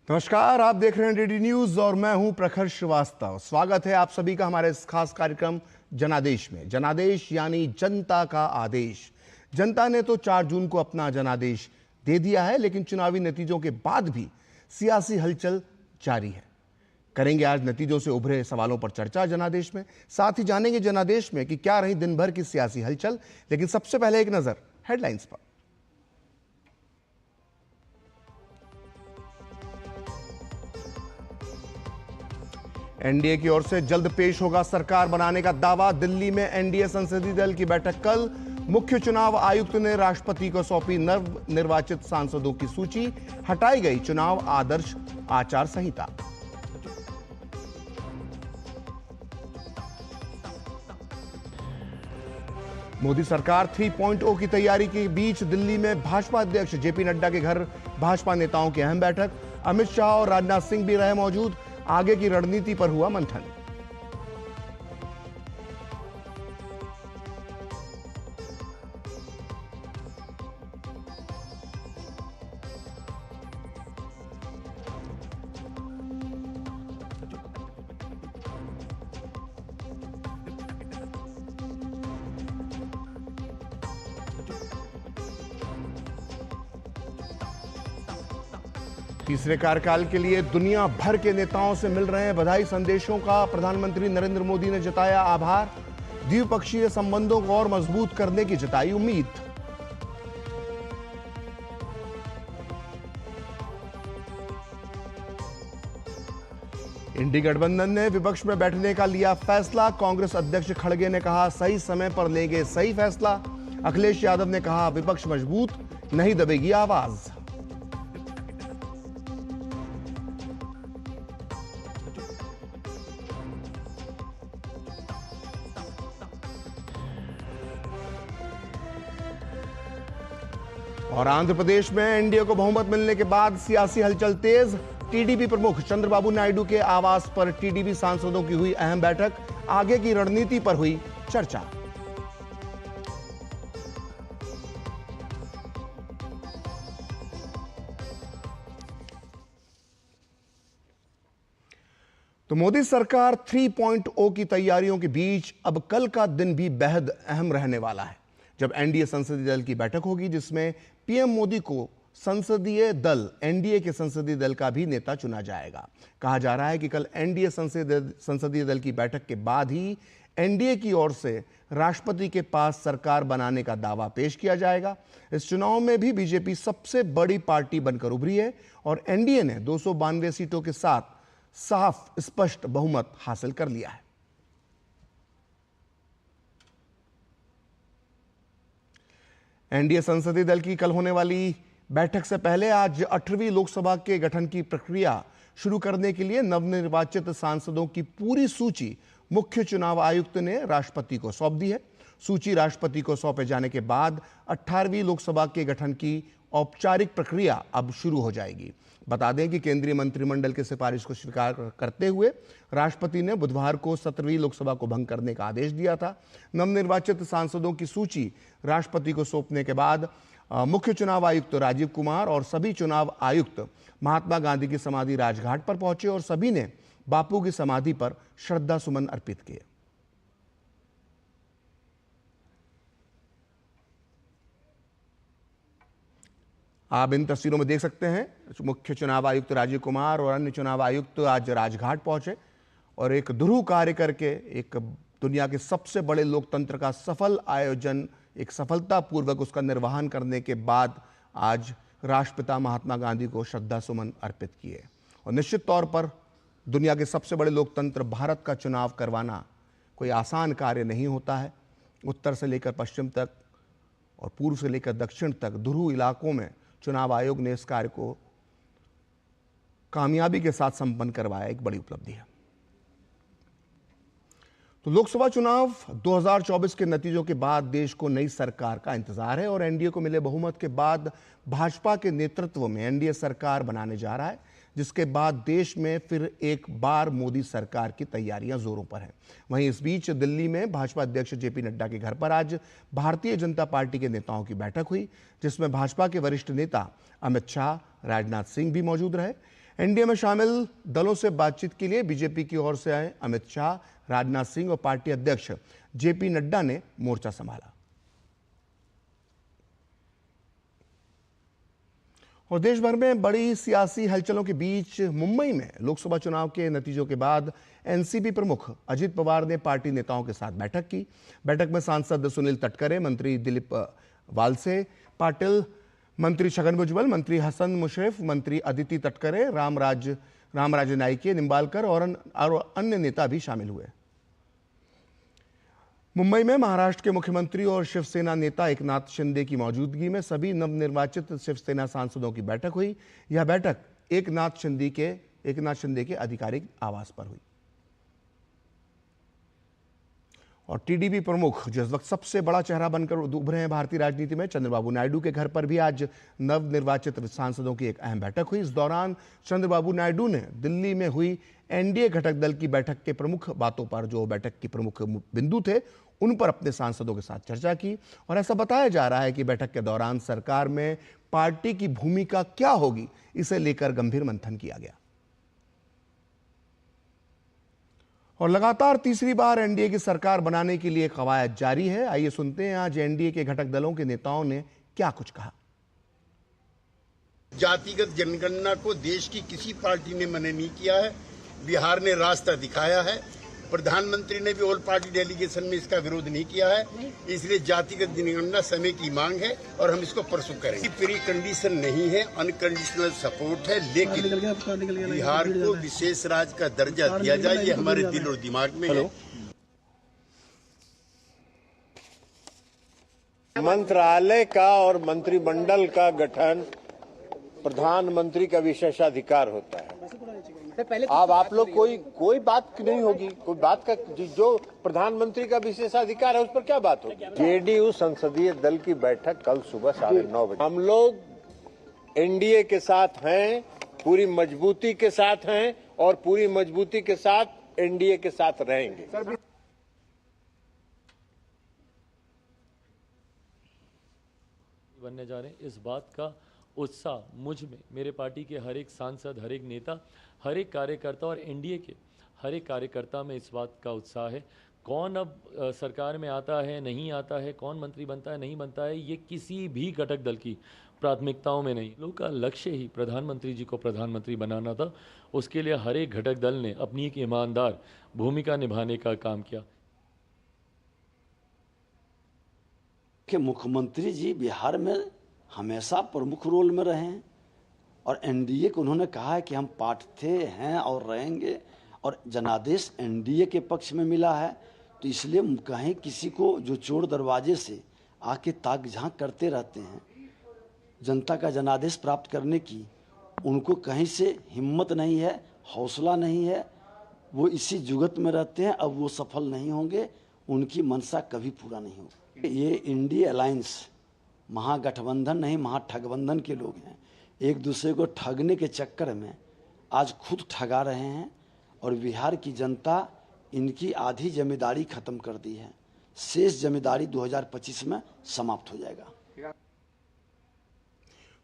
नमस्कार, आप देख रहे हैं डीडी न्यूज और मैं हूं प्रखर श्रीवास्तव। स्वागत है आप सभी का हमारे इस खास कार्यक्रम जनादेश में। जनादेश यानी जनता का आदेश। जनता ने तो 4 जून को अपना जनादेश दे दिया है, लेकिन चुनावी नतीजों के बाद भी सियासी हलचल जारी है। करेंगे आज नतीजों से उभरे सवालों पर चर्चा जनादेश में। साथ ही जानेंगे जनादेश में कि क्या रही दिन भर की सियासी हलचल। लेकिन सबसे पहले एक नजर हेडलाइंस पर। एनडीए की ओर से जल्द पेश होगा सरकार बनाने का दावा। दिल्ली में एनडीए संसदीय दल की बैठक कल। मुख्य चुनाव आयुक्त ने राष्ट्रपति को सौंपी नव निर्वाचित सांसदों की सूची। हटाई गई चुनाव आदर्श आचार संहिता। मोदी सरकार 3.0 की तैयारी के बीच दिल्ली में भाजपा अध्यक्ष जेपी नड्डा के घर भाजपा नेताओं की अहम बैठक। अमित शाह और राजनाथ सिंह भी रहे मौजूद। आगे की रणनीति पर हुआ मंथन। तीसरे कार्यकाल के लिए दुनिया भर के नेताओं से मिल रहे हैं बधाई संदेशों का। प्रधानमंत्री नरेंद्र मोदी ने जताया आभार। द्विपक्षीय संबंधों को और मजबूत करने की जताई उम्मीद। इंडी गठबंधन ने विपक्ष में बैठने का लिया फैसला। कांग्रेस अध्यक्ष खड़गे ने कहा सही समय पर लेंगे सही फैसला। अखिलेश यादव ने कहा विपक्ष मजबूत, नहीं दबेगी आवाज। और आंध्र प्रदेश में एनडीए को बहुमत मिलने के बाद सियासी हलचल तेज। टीडीपी प्रमुख चंद्रबाबू नायडू के आवास पर टीडीपी सांसदों की हुई अहम बैठक। आगे की रणनीति पर हुई चर्चा। तो मोदी सरकार 3.0 की तैयारियों के बीच अब कल का दिन भी बेहद अहम रहने वाला है, जब एनडीए संसदीय दल की बैठक होगी, जिसमें पीएम मोदी को संसदीय दल एनडीए के संसदीय दल का भी नेता चुना जाएगा। कहा जा रहा है कि कल एनडीए संसदीय दल की बैठक के बाद ही एनडीए की ओर से राष्ट्रपति के पास सरकार बनाने का दावा पेश किया जाएगा। इस चुनाव में भी बीजेपी सबसे बड़ी पार्टी बनकर उभरी है और एनडीए ने 292 सीटों के साथ साफ स्पष्ट बहुमत हासिल कर लिया है। एनडीए संसदीय दल की कल होने वाली बैठक से पहले आज 18वीं लोकसभा के गठन की प्रक्रिया शुरू करने के लिए नवनिर्वाचित सांसदों की पूरी सूची मुख्य चुनाव आयुक्त ने राष्ट्रपति को सौंप दी है। सूची राष्ट्रपति को सौंपे जाने के बाद 18वीं लोकसभा के गठन की औपचारिक प्रक्रिया अब शुरू हो जाएगी। बता दें कि केंद्रीय मंत्रिमंडल की सिफारिश को स्वीकार करते हुए राष्ट्रपति ने बुधवार को 17वीं लोकसभा को भंग करने का आदेश दिया था। नवनिर्वाचित सांसदों की सूची राष्ट्रपति को सौंपने के बाद मुख्य चुनाव आयुक्त राजीव कुमार और सभी चुनाव आयुक्त महात्मा गांधी की समाधि राजघाट पर पहुंचे और सभी ने बापू की समाधि पर श्रद्धा सुमन अर्पित किए। आप इन तस्वीरों में देख सकते हैं मुख्य चुनाव आयुक्त राजीव कुमार और अन्य चुनाव आयुक्त आज राजघाट पहुंचे और एक ध्रुव कार्य करके एक दुनिया के सबसे बड़े लोकतंत्र का सफल आयोजन, एक सफलतापूर्वक उसका निर्वहन करने के बाद आज राष्ट्रपिता महात्मा गांधी को श्रद्धा सुमन अर्पित किए। और निश्चित तौर पर दुनिया के सबसे बड़े लोकतंत्र भारत का चुनाव करवाना कोई आसान कार्य नहीं होता है। उत्तर से लेकर पश्चिम तक और पूर्व से लेकर दक्षिण तक ध्रुव इलाकों में चुनाव आयोग ने इस कार्य को कामयाबी के साथ संपन्न करवाया, एक बड़ी उपलब्धि है। तो लोकसभा चुनाव 2024 के नतीजों के बाद देश को नई सरकार का इंतजार है और एनडीए को मिले बहुमत के बाद भाजपा के नेतृत्व में एनडीए सरकार बनाने जा रहा है, जिसके बाद देश में फिर एक बार मोदी सरकार की तैयारियां जोरों पर हैं। वहीं इस बीच दिल्ली में भाजपा अध्यक्ष जेपी नड्डा के घर पर आज भारतीय जनता पार्टी के नेताओं की बैठक हुई, जिसमें भाजपा के वरिष्ठ नेता अमित शाह, राजनाथ सिंह भी मौजूद रहे। एनडीए में शामिल दलों से बातचीत के लिए बीजेपी की ओर से आए अमित शाह, राजनाथ सिंह और पार्टी अध्यक्ष जेपी नड्डा ने मोर्चा संभाला। और देश भर में बड़ी सियासी हलचलों के बीच मुंबई में लोकसभा चुनाव के नतीजों के बाद एनसीपी प्रमुख अजित पवार ने पार्टी नेताओं के साथ बैठक की। बैठक में सांसद सुनील तटकरे, मंत्री दिलीप वालसे पाटिल, मंत्री छगन भुजबल, मंत्री हसन मुशर्रफ, मंत्री अदिति तटकरे, रामराज नाईके, निंबालकर और अन्य नेता भी शामिल हुए। मुंबई में महाराष्ट्र के मुख्यमंत्री और शिवसेना नेता एकनाथ शिंदे की मौजूदगी में सभी नवनिर्वाचित शिवसेना सांसदों की बैठक हुई। यह बैठक एकनाथ शिंदे के आधिकारिक आवास पर हुई। और टीडीपी प्रमुख जो इस वक्त सबसे बड़ा चेहरा बनकर उभरे हैं भारतीय राजनीति में, चंद्रबाबू नायडू के घर पर भी आज नवनिर्वाचित सांसदों की एक अहम बैठक हुई। इस दौरान चंद्रबाबू नायडू ने दिल्ली में हुई एनडीए घटक दल की बैठक के प्रमुख बातों पर, जो बैठक के प्रमुख बिंदु थे, उन पर अपने सांसदों के साथ चर्चा की। और ऐसा बताया जा रहा है कि बैठक के दौरान सरकार में पार्टी की भूमिका क्या होगी, इसे लेकर गंभीर मंथन किया गया। और लगातार तीसरी बार एनडीए की सरकार बनाने के लिए कवायद जारी है। आइए सुनते हैं आज एनडीए के घटक दलों के नेताओं ने क्या कुछ कहा। जातिगत जनगणना को देश की किसी पार्टी ने मना नहीं किया है। बिहार ने रास्ता दिखाया है। प्रधानमंत्री ने भी ऑल पार्टी डेलीगेशन में इसका विरोध नहीं किया है। इसलिए जातिगत जनगणना समय की मांग है और हम इसको परसू करेंगे। प्री कंडीशन नहीं है, अनकंडीशनल सपोर्ट है, लेकिन बिहार को विशेष राज्य का दर्जा दिया जाए, ये हमारे दिल और दिमाग में है। मंत्रालय का और मंत्रिमंडल का गठन प्रधानमंत्री का विशेषाधिकार होता है। अब आप लोग कोई बात नहीं होगी, कोई बात का जो प्रधानमंत्री का विशेषाधिकार है उस पर क्या बात होगी। जेडीयू संसदीय दल की बैठक कल सुबह 9:30 बजे। हम लोग एनडीए के साथ हैं, पूरी मजबूती के साथ हैं और पूरी मजबूती के साथ एनडीए के साथ रहेंगे। बनने जा रहे हैं, इस बात का उत्साह मुझ में, मेरे पार्टी के हर एक सांसद, हर एक नेता, हर एक कार्यकर्ता और एनडीए के हर एक कार्यकर्ता में इस बात का उत्साह है। कौन अब सरकार में आता है, नहीं आता है, कौन मंत्री बनता है, नहीं बनता है, ये किसी भी घटक दल की प्राथमिकताओं में नहीं। लोग का लक्ष्य ही प्रधानमंत्री जी को प्रधानमंत्री बनाना था। उसके लिए हर एक घटक दल ने अपनी एक ईमानदार भूमिका निभाने का काम किया। कि मुख्यमंत्री जी बिहार में हमेशा प्रमुख रोल में रहे हैं और एनडीए को उन्होंने कहा है कि हम पार्ट थे, हैं और रहेंगे, और जनादेश एनडीए के पक्ष में मिला है। तो इसलिए कहीं किसी को जो चोर दरवाजे से आके ताक झांक करते रहते हैं जनता का जनादेश प्राप्त करने की, उनको कहीं से हिम्मत नहीं है, हौसला नहीं है, वो इसी जुगत में रहते हैं। अब वो सफल नहीं होंगे, उनकी मंशा कभी पूरा नहीं होगी। ये इंडिया अलायंस महागठबंधन नहीं, महाठगबंधन के लोग हैं। एक दूसरे को ठगने के चक्कर में आज खुद ठगा रहे हैं और बिहार की जनता इनकी आधी जिम्मेदारी खत्म कर दी है। शेष जिम्मेदारी 2025 में समाप्त हो जाएगा।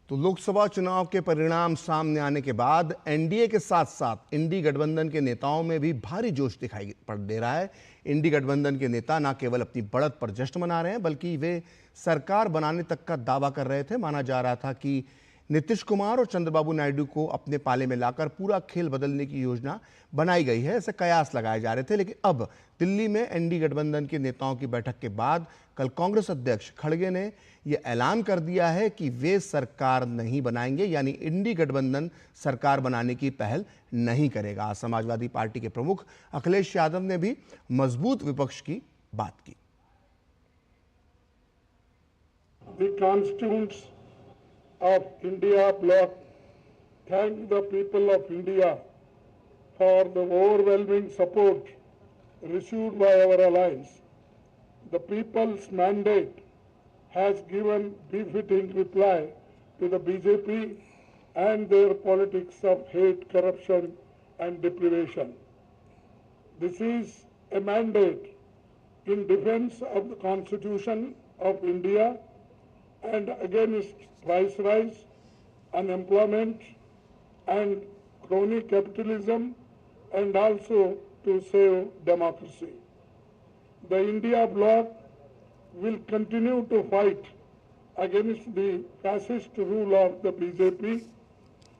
तो लोकसभा चुनाव के परिणाम सामने आने के बाद एनडीए के साथ साथ इंडी गठबंधन के नेताओं में भी भारी जोश दिखाई पड़ दे रहा है। इंडी गठबंधन के नेता न केवल अपनी बढ़त पर जश्न मना रहे हैं, बल्कि वे सरकार बनाने तक का दावा कर रहे थे। माना जा रहा था कि नीतीश कुमार और चंद्रबाबू नायडू को अपने पाले में लाकर पूरा खेल बदलने की योजना बनाई गई है, ऐसे कयास लगाए जा रहे थे। लेकिन अब दिल्ली में एनडी गठबंधन के नेताओं की बैठक के बाद कल कांग्रेस अध्यक्ष खड़गे ने यह ऐलान कर दिया है कि वे सरकार नहीं बनाएंगे, यानी इंडी गठबंधन सरकार बनाने की पहल नहीं करेगा। समाजवादी पार्टी के प्रमुख अखिलेश यादव ने भी मजबूत विपक्ष की बात की। The constituents of India bloc thank the people of India for the overwhelming support received by our alliance. The people's mandate has given befitting reply to the BJP and their politics of hate, corruption and deprivation. This is a mandate in defense of the Constitution of India and against price rise, unemployment and crony capitalism and also to save democracy. The India bloc will continue to fight against the fascist rule of the BJP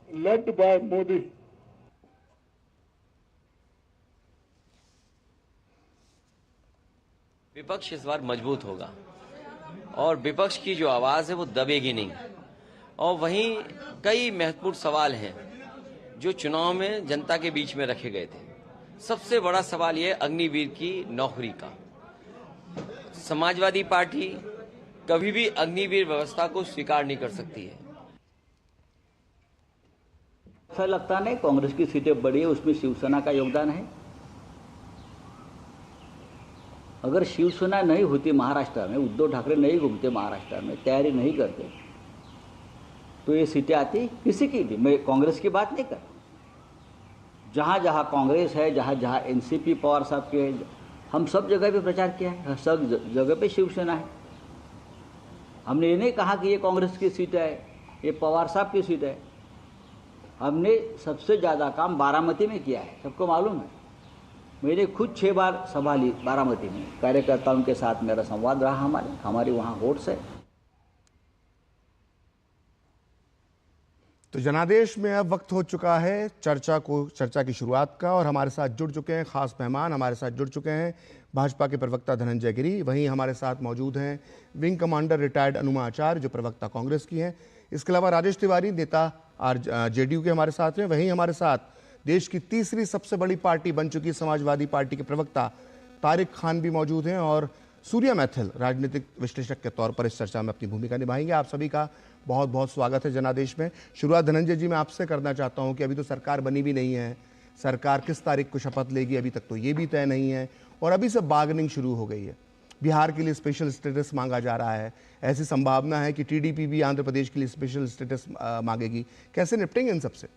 led by Modi. विपक्ष इस बार मजबूत होगा और विपक्ष की जो आवाज है वो दबेगी नहीं। और वहीं कई महत्वपूर्ण सवाल हैं जो चुनाव में जनता के बीच में रखे गए थे। सबसे बड़ा सवाल ये अग्निवीर की नौकरी का। समाजवादी पार्टी कभी भी अग्निवीर व्यवस्था को स्वीकार नहीं कर सकती है। ऐसा लगता नहीं कांग्रेस की सीटें बढ़ी है, उसमें शिवसेना का योगदान है। अगर शिवसेना नहीं होती महाराष्ट्र में, उद्धव ठाकरे नहीं घूमते महाराष्ट्र में, तैयारी नहीं करते, तो ये सीटें आती किसी की भी। मैं कांग्रेस की बात नहीं कर, जहाँ जहाँ कांग्रेस है, जहाँ जहाँ एनसीपी पवार साहब के, हम सब जगह पे प्रचार किया है, सब जगह पे शिवसेना है। हमने ये नहीं कहा कि ये कांग्रेस की सीट है, ये पवार साहब की सीट है। हमने सबसे ज़्यादा काम बारामती में किया है, सबको मालूम है। मैंने खुद 6 बार सभा ली बारामती में, कार्यकर्ताओं के साथ मेरा संवाद रहा। हमारे वहाँ वोट्स है। तो जनादेश में अब वक्त हो चुका है चर्चा की शुरुआत का, और हमारे साथ जुड़ चुके हैं खास मेहमान। हमारे साथ जुड़ चुके हैं भाजपा के प्रवक्ता धनंजय गिरी, वहीं हमारे साथ मौजूद हैं विंग कमांडर रिटायर्ड अनुमा आचार्य जो प्रवक्ता कांग्रेस की हैं। इसके अलावा राजेश तिवारी नेता जेडीयू के हमारे साथ हैं। वहीं हमारे साथ देश की तीसरी सबसे बड़ी पार्टी बन चुकी समाजवादी पार्टी के प्रवक्ता तारिक खान भी मौजूद हैं, और सूर्या मैथिल राजनीतिक विश्लेषक के तौर पर इस चर्चा में अपनी भूमिका निभाएंगे। आप सभी का बहुत बहुत स्वागत है जनादेश में। शुरुआत धनंजय जी मैं आपसे करना चाहता हूं कि अभी तो सरकार बनी भी नहीं है, सरकार किस तारीख को शपथ लेगी अभी तक तो ये भी तय नहीं है, और अभी से बार्गेनिंग शुरू हो गई है। बिहार के लिए स्पेशल स्टेटस मांगा जा रहा है, ऐसी संभावना है कि टीडीपी भी आंध्र प्रदेश के लिए स्पेशल स्टेटस मांगेगी। कैसे निपटेंगे इन सबसे?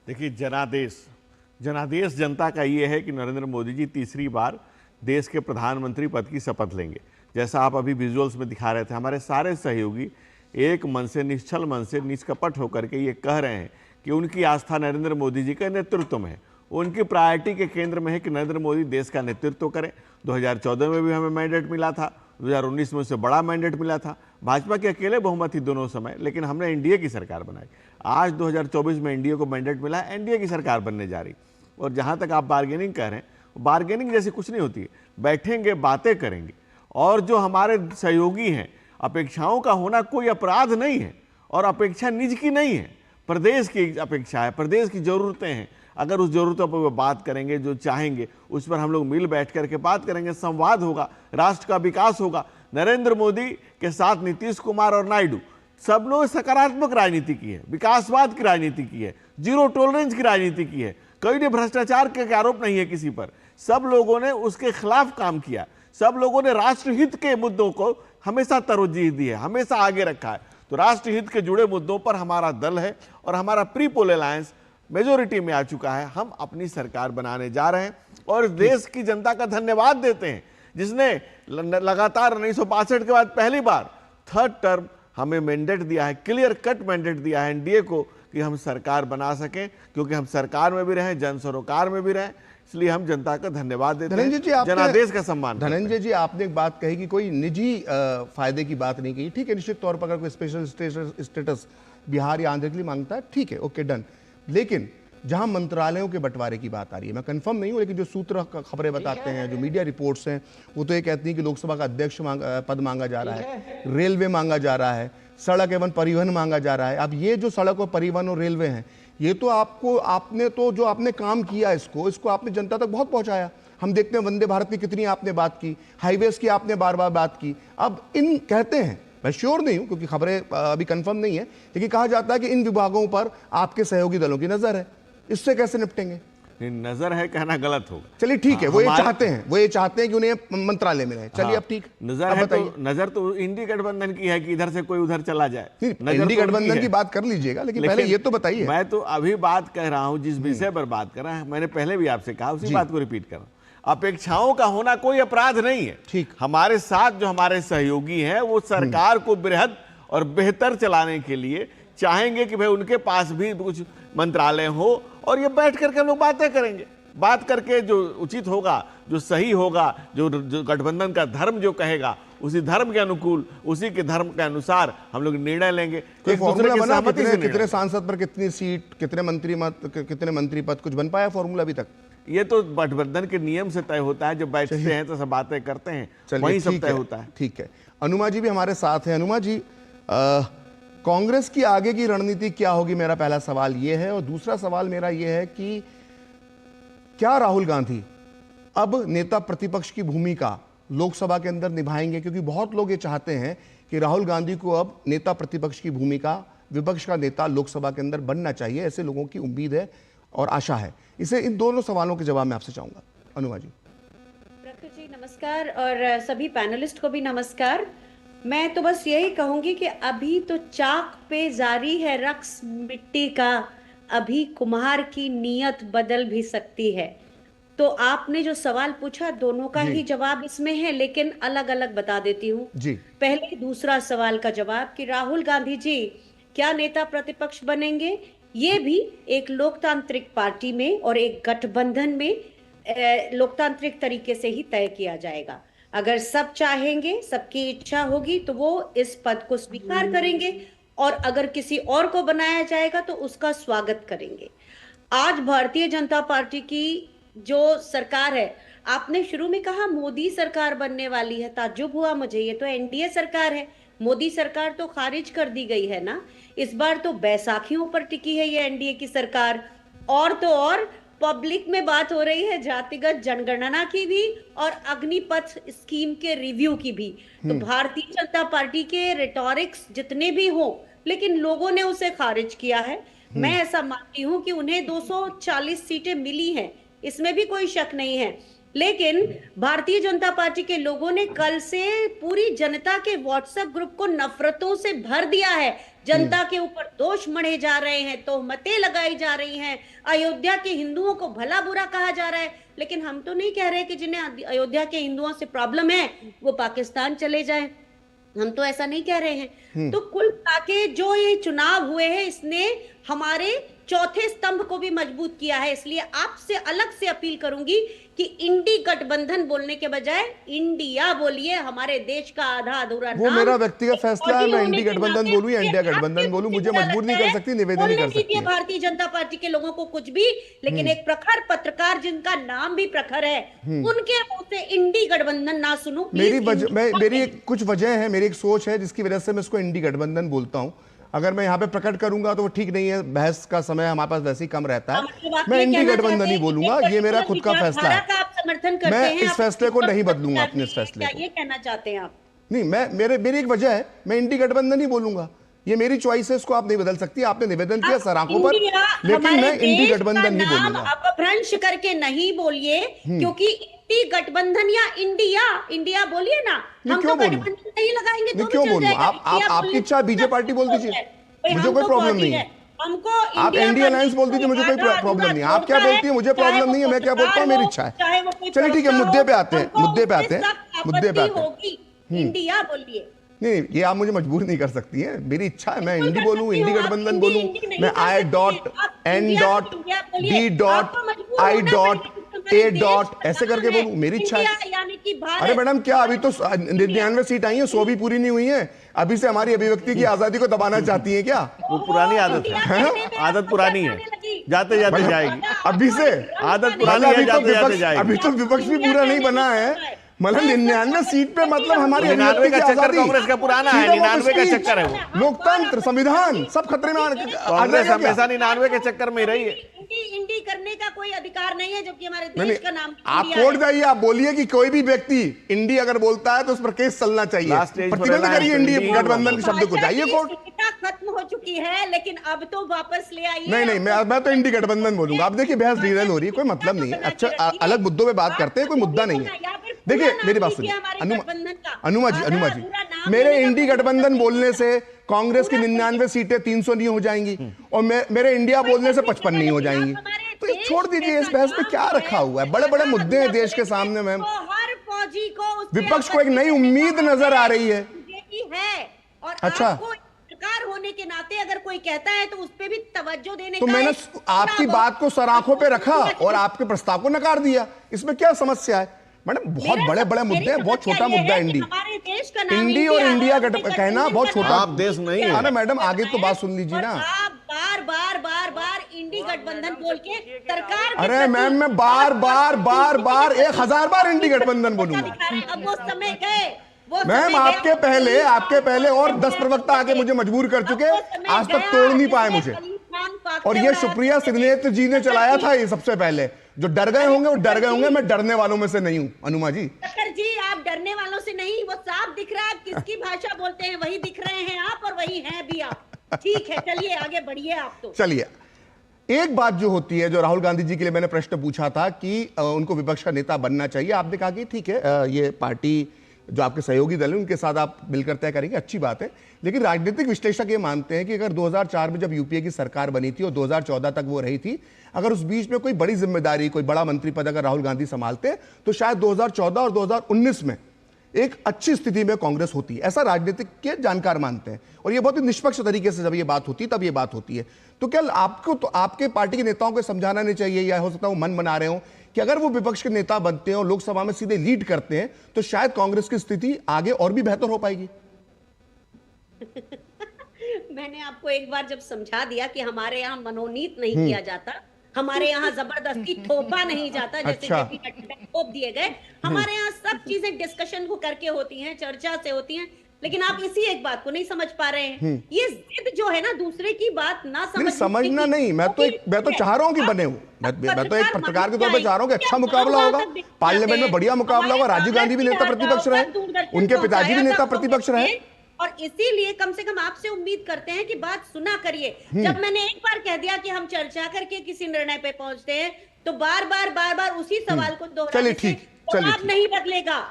देखिए, जनादेश जनता का ये है कि नरेंद्र मोदी जी तीसरी बार देश के प्रधानमंत्री पद की शपथ लेंगे। जैसा आप अभी विजुअल्स में दिखा रहे थे, हमारे सारे सहयोगी एक मन से, निश्चल मन से, निष्कपट होकर के ये कह रहे हैं कि उनकी आस्था नरेंद्र मोदी जी के नेतृत्व में है। उनकी प्रायोरिटी के केंद्र में है कि नरेंद्र मोदी देश का नेतृत्व करें। 2014 में भी हमें मैंडेट मिला था, 2019 में उससे बड़ा मैंडेट मिला था। भाजपा के अकेले बहुमत थी दोनों समय, लेकिन हमने एनडीए की सरकार बनाई। आज 2024 में एनडीए को मैंडेट मिला, एनडीए की सरकार बनने जा रही। और जहाँ तक आप बार्गेनिंग कह रहे हैं, बार्गेनिंग जैसी कुछ नहीं होती है। बैठेंगे, बातें करेंगे, और जो हमारे सहयोगी हैं, अपेक्षाओं का होना कोई अपराध नहीं है, और अपेक्षा निज की नहीं है, प्रदेश की अपेक्षा है, प्रदेश की ज़रूरतें हैं। अगर उस ज़रूरतों पर वो बात करेंगे, जो चाहेंगे उस पर हम लोग मिल बैठ करके बात करेंगे, संवाद होगा, राष्ट्र का विकास होगा। नरेंद्र मोदी के साथ नीतीश कुमार और नायडू सब लोग सकारात्मक राजनीति की है, विकासवाद की राजनीति की है, जीरो टॉलरेंस की राजनीति की है। कोई ने भ्रष्टाचार के आरोप नहीं है किसी पर। सब लोगों ने उसके खिलाफ काम किया, सब लोगों ने राष्ट्रहित के मुद्दों को हमेशा तरजीह दी है, हमेशा आगे रखा है। तो राष्ट्रहित के जुड़े मुद्दों पर हमारा दल है, और हमारा प्री पोल अलायंस मेजोरिटी में आ चुका है। हम अपनी सरकार बनाने जा रहे हैं, और देश की जनता का धन्यवाद देते हैं जिसने लगातार 1962 के बाद पहली बार थर्ड टर्म हमें मैंडेट दिया है, क्लियर कट मैंडेट दिया है एनडीए को कि हम सरकार बना सकें, क्योंकि हम सरकार में भी रहें, जन सरोकार में भी रहें। इसलिए हम जनता का धन्यवाद देते हैं, जनादेश का सम्मान। धनंजय जी, आपने एक बात कही कि कोई निजी फायदे की बात नहीं कही। ठीक है, निश्चित तौर पर अगर कोई स्पेशल स्टेटस बिहार या आंध्र के लिए मांगता है, ठीक है, ओके, डन। लेकिन जहां मंत्रालयों के बंटवारे की बात आ रही है, मैं कंफर्म नहीं हूं, लेकिन जो सूत्र खबरें बताते हैं, जो मीडिया रिपोर्ट्स हैं, वो तो ये कहती हैं कि लोकसभा का अध्यक्ष पद मांगा जा रहा है, रेलवे मांगा जा रहा है, सड़क एवं परिवहन मांगा जा रहा है। अब ये जो सड़क और परिवहन और रेलवे हैं, ये तो आपने तो जो आपने काम किया इसको आपने जनता तक बहुत पहुंचाया। हम देखते हैं वंदे भारत की कितनी आपने बात की, हाईवेज की आपने बार बार बात की। अब इन कहते हैं, मैं श्योर नहीं हूं क्योंकि खबरें अभी कंफर्म नहीं है, लेकिन कहा जाता है कि इन विभागों पर आपके सहयोगी दलों की नजर है। इससे कैसे निपटेंगे? नजर है कहना गलत होगा। चलिए ठीक है, वो ये चाहते हैं कि उन्हें मंत्रालय में रहे। चलिए अब ठीक, नजर है तो नजर तो इंडी गठबंधन की है कि इधर से कोई उधर चला जाए। इंडी गठबंधन की बात कर लीजिएगा, लेकिन पहले ये तो बताइए। मैं तो अभी बात कह रहा हूं, जिस विषय पर बात कर रहा है, मैंने पहले भी आपसे कहा, उसी बात को रिपीट कर रहा हूं। अपेक्षाओं का होना कोई अपराध नहीं है। ठीक, हमारे साथ जो हमारे सहयोगी हैं, वो सरकार को बृहद और बेहतर चलाने के लिए चाहेंगे कि भाई उनके पास भी कुछ मंत्रालय हो और ये बैठ करके हम लोग बातें करेंगे, बात करके जो उचित होगा, जो सही होगा, जो गठबंधन का धर्म जो कहेगा, उसी धर्म के अनुकूल, उसी के धर्म के अनुसार हम लोग निर्णय लेंगे। तो एक दूसरे की सहमति से कितने निर्णय। सांसद पर कितनी सीट, कितने मंत्री पद, कुछ बन पाया फॉर्मूला अभी तक? ये तो गठबंधन के नियम से तय होता है, जब बैठते हैं तो सब बातें करते हैं, वही सब तय होता है। ठीक है, अनुमा जी भी हमारे साथ हैं। अनुमा जी, कांग्रेस की आगे की रणनीति क्या होगी, मेरा पहला सवाल ये है। और दूसरा सवाल मेरा ये है कि क्या राहुल गांधी अब नेता प्रतिपक्ष की भूमिका लोकसभा के अंदर निभाएंगे? क्योंकि बहुत लोग ये चाहते हैं कि राहुल गांधी को अब नेता प्रतिपक्ष की भूमिका, विपक्ष का नेता लोकसभा के अंदर बनना चाहिए, ऐसे लोगों की उम्मीद है और आशा है। इसे इन दोनों सवालों के जवाब मैं आपसे चाहूंगा। अनुमा जी। प्रखर जी नमस्कार, और सभी पैनलिस्ट को भी नमस्कार। मैं तो बस यही कहूंगी कि अभी तो चाक पे जारी है रक्स मिट्टी का, अभी कुम्हार की नीयत बदल भी सकती है। तो आपने जो सवाल पूछा, दोनों का ही जवाब इसमें है, लेकिन अलग अलग बता देती हूँ जी। पहले दूसरा सवाल का जवाब कि राहुल गांधी जी क्या नेता प्रतिपक्ष बनेंगे, ये भी एक लोकतांत्रिक पार्टी में और एक गठबंधन में लोकतांत्रिक तरीके से ही तय किया जाएगा। अगर सब चाहेंगे, सबकी इच्छा होगी, तो वो इस पद को स्वीकार करेंगे, और अगर किसी और को बनाया जाएगा तो उसका स्वागत करेंगे। आज भारतीय जनता पार्टी की जो सरकार है, आपने शुरू में कहा मोदी सरकार बनने वाली है, ताज्जुब हुआ मुझे, ये तो एनडीए सरकार है, मोदी सरकार तो खारिज कर दी गई है ना। इस बार तो बैसाखियों पर टिकी है ये एनडीए की सरकार। और तो और पब्लिक में बात हो रही है जातिगत जनगणना की भी और अग्निपथ स्कीम के रिव्यू की भी। तो भारतीय जनता पार्टी के रिटोरिक्स जितने भी हो, लेकिन लोगों ने उसे खारिज किया है। मैं ऐसा मानती हूं कि उन्हें 240 सीटें मिली हैं, इसमें भी कोई शक नहीं है। लेकिन भारतीय जनता पार्टी के लोगों ने कल से पूरी जनता के व्हाट्सएप ग्रुप को नफरतों से भर दिया है। जनता के ऊपर दोष मढ़े जा रहे हैं, तोहमतें लगाई जा रही हैं, अयोध्या के हिंदुओं को भला बुरा कहा जा रहा है। लेकिन हम तो नहीं कह रहे कि जिन्हें अयोध्या के हिंदुओं से प्रॉब्लम है वो पाकिस्तान चले जाएं, हम तो ऐसा नहीं कह रहे हैं। तो कुल मिलाके जो ये चुनाव हुए हैं, इसने हमारे चौथे स्तंभ को भी मजबूत किया है। इसलिए आपसे अलग से अपील करूंगी कि इंडी गठबंधन बोलने के बजाय इंडिया बोलिए। हमारे देश का आधा अधूरा वो मेरा व्यक्तिगत फैसला है, मैं इंडी गठबंधन बोलूं या इंडिया गठबंधन बोलूं, मुझे मजबूर नहीं कर सकती, निवेदन नहीं कर सकती। भारतीय जनता पार्टी के लोगों को कुछ भी, लेकिन एक प्रखर पत्रकार जिनका नाम भी प्रखर है, उनके मुंह से इंडी गठबंधन ना सुनूं। मेरी कुछ वजह है, मेरी एक सोच है जिसकी वजह से मैं इसको इंडी गठबंधन बोलता हूं। अगर मैं यहाँ पे प्रकट करूंगा तो वो ठीक नहीं है, बहस का समय हमारे पास वैसे ही कम रहता है। मैं इंडी गठबंधन ही बोलूंगा, ये मेरा खुद का फैसला है। मैं इस फैसले को नहीं बदलूंगा, अपने इस फैसले को। ये कहना चाहते हैं आप? नहीं, मेरी एक वजह है, मैं इंडी गठबंधन ही बोलूंगा। ये मेरी चॉइस है, इसको आप नहीं बदल सकती। आपने निवेदन किया सराखों पर, लेकिन मैं इंडी गठबंधन ही बोलूंगा। अपभ्रंश करके नहीं बोलिए, क्योंकि इंडी गठबंधन या इंडिया बोलिए ना, हम तो गठबंधन नहीं लगाएंगे तो क्यों बोलूं? आपकी इच्छा बीजेपी पार्टी बोल दीजिए, मुझे कोई प्रॉब्लम नहीं है। आप एनडीए अलायंस बोल दीजिए, मुझे कोई प्रॉब्लम नहीं है। आप क्या बोलती है मुझे प्रॉब्लम नहीं है, मैं क्या बोलता हूँ मेरी इच्छा है। चलिए ठीक है, मुद्दे पे आते हैं। इंडिया बोलिए। नहीं, ये आप मुझे मजबूर नहीं कर सकती हैं, मेरी इच्छा है। मैं इंडी बोलूं, इंडी गठबंधन बोलूं, मैं I.N.D.I.A. ऐसे करके बोलूं, मेरी इच्छा है। अरे मैडम, क्या अभी तो 99 सीट आई है, 100 भी पूरी नहीं हुई है। अभी से हमारी अभिव्यक्ति की आजादी को दबाना चाहती है क्या? वो पुरानी आदत है, आदत पुरानी है, जाते जाते जाएगी। अभी से आदत पुरानी है, जाते जाते जाएगी। अभी तो विपक्ष भी पूरा नहीं बना है। मतलब 99 सीट पे मतलब हमारी 99 का चक्कर कांग्रेस का पुराना है, 99 का चक्कर है वो। लोकतंत्र, संविधान सब खतरे में कांग्रेस हमेशा 99 के चक्कर में रही है। इंडी करने का कोई अधिकार नहीं है, जबकि हमारे देश का नाम आप कोर्ट जाइए, आप बोलिए कि कोई भी व्यक्ति इंडी अगर बोलता है तो उस पर केस चलना चाहिए। प्रतिबंध करिए इंडी गठबंधन के शब्द को, जाइए कोर्ट। खत्म हो चुकी है, लेकिन अब तो वापस ले आइए। नहीं, मैं तो इंडी गठबंधन बोलूंगा। अब देखिए, बहस डिटेल हो रही है, कोई मतलब नहीं है। अच्छा, अलग मुद्दों पे बात करते हैं, कोई मुद्दा नहीं है। देखिए, मेरी बात सुनिए अनुमा जी, मेरे इंडी गठबंधन बोलने से कांग्रेस की 99 सीटें 300 नहीं हो जाएंगी, और मेरे इंडिया बोलने से 55 नहीं हो जाएंगी। तो ये छोड़ दीजिए, इस बहस में क्या रखा हुआ है? बड़े बड़े मुद्दे हैं देश के सामने। मैम, विपक्ष को एक नई उम्मीद नजर आ रही है। और अच्छा, सरकार होने के नाते अगर कोई कहता है तो उस पे भी तवज्जो देने तो का मैंने एक आपकी पूरा बात को सराखों पे रखा और आपके प्रस्ताव को नकार दिया, इसमें क्या समस्या है मैडम? बहुत बड़े बड़े मुद्दे हैं, बहुत छोटा मुद्दा है इंडी। हमारे देश का नाम इंडी और इंडिया कहना बहुत छोटा। आप देश नहीं है। ना मैडम, आगे तो बात सुन लीजिए ना। आप बार बार बार बार इंडी गठबंधन बोल के सरकार के अरे प्रति मैम, मैं बार बार बार बार 1000 बार इंडी गठबंधन बोलूंगा। अब वो समय गए, वो मैम समय आपके गया। पहले और 10 प्रवक्ता आके मुझे मजबूर कर चुके, आज तक तोड़ नहीं पाए मुझे। और ये सुप्रिया सिग्नेत्र जी ने चलाया था ये सबसे पहले। जो डर गए होंगे वो डर गए होंगे, मैं डरने वालों में से नहीं हूं। अनुमा जी, शक्कर जी, आप डरने वालों से नहीं, वो साफ दिख रहा है आप किसकी भाषा बोलते हैं, वही दिख रहे हैं आप और वही हैं भी आप। ठीक है, चलिए आगे बढ़िए आप। तो चलिए, एक बात जो होती है, जो राहुल गांधी जी के लिए मैंने प्रश्न पूछा था कि उनको विपक्ष का नेता बनना चाहिए, आपने कहा कि ठीक है, ये पार्टी जो आपके सहयोगी दल है उनके साथ आप मिलकर तय करेंगे, अच्छी बात है। लेकिन राजनीतिक विश्लेषक ये मानते हैं कि अगर 2004 में जब यूपीए की सरकार बनी थी और 2014 तक वो रही थी, अगर उस बीच में कोई बड़ी जिम्मेदारी, कोई बड़ा मंत्री पद अगर राहुल गांधी संभालते तो शायद 2014 और 2019 में एक अच्छी स्थिति में कांग्रेस होती है, ऐसा राजनीतिक के जानकार मानते हैं। और ये बहुत ही निष्पक्ष तरीके से जब ये बात होती है तब ये बात होती है। तो क्या आपको, तो आपके पार्टी के नेताओं को समझाना नहीं चाहिए, या हो सकता है वो मन बना रहे हो कि अगर वो विपक्ष के नेता बनते हैं और लोकसभा में सीधे लीड करते हैं तो शायद कांग्रेस की स्थिति आगे और भी बेहतर हो पाएगी? मैंने आपको एक बार जब समझा दिया कि हमारे यहाँ मनोनीत नहीं किया जाता, हमारे यहाँ जबरदस्ती थोपा नहीं जाता, जैसे अच्छा। थोप दिए गए। हमारे यहाँ सब चीजें डिस्कशन को करके होती हैं, चर्चा से होती हैं। लेकिन आप इसी एक बात को नहीं समझ पा रहे हैं। ये जिद जो है ना, दूसरे की बात ना समझना नहीं, मैं तो चाह रहा हूँ कि बने हो। मैं तो एक पत्रकार के तौर पर चाह रहा हूँ कि अच्छा मुकाबला होगा, पार्लियामेंट में बढ़िया मुकाबला होगा। राजीव गांधी भी नेता प्रतिपक्ष रहे, उनके पिताजी भी नेता प्रतिपक्ष रहे, और इसीलिए कम से कम आपसे उम्मीद करते हैं कि बात सुना करिए। जब मैंने एक बार कह दिया कि हम चर्चा करके किसी निर्णय पे पहुंचते हैं, तो बार बार उसी सवाल को दोहराने चलिए से ठीक, जवाब नहीं बदलेगा।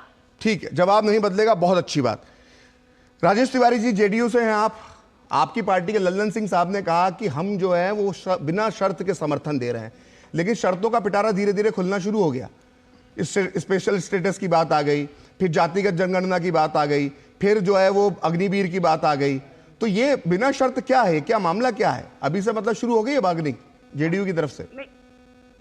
ठीक है, जवाब नहीं बदलेगा, बहुत अच्छी बात। राजेश तिवारी जी, जेडीयू से हैं आप, आपकी पार्टी के लल्लन सिंह साहब ने कहा कि हम जो है वो बिना शर्त के समर्थन दे रहे हैं, लेकिन शर्तों का पिटारा धीरे धीरे खुलना शुरू हो गया। स्पेशल स्टेटस की बात आ गई, फिर जातिगत जनगणना की बात आ गई, फिर जो है वो अग्निवीर की बात आ गई। तो ये बिना शर्त क्या है, क्या मामला क्या है? अभी से मतलब शुरू हो गई है बार्गेनिंग जेडीयू की तरफ से? नहीं,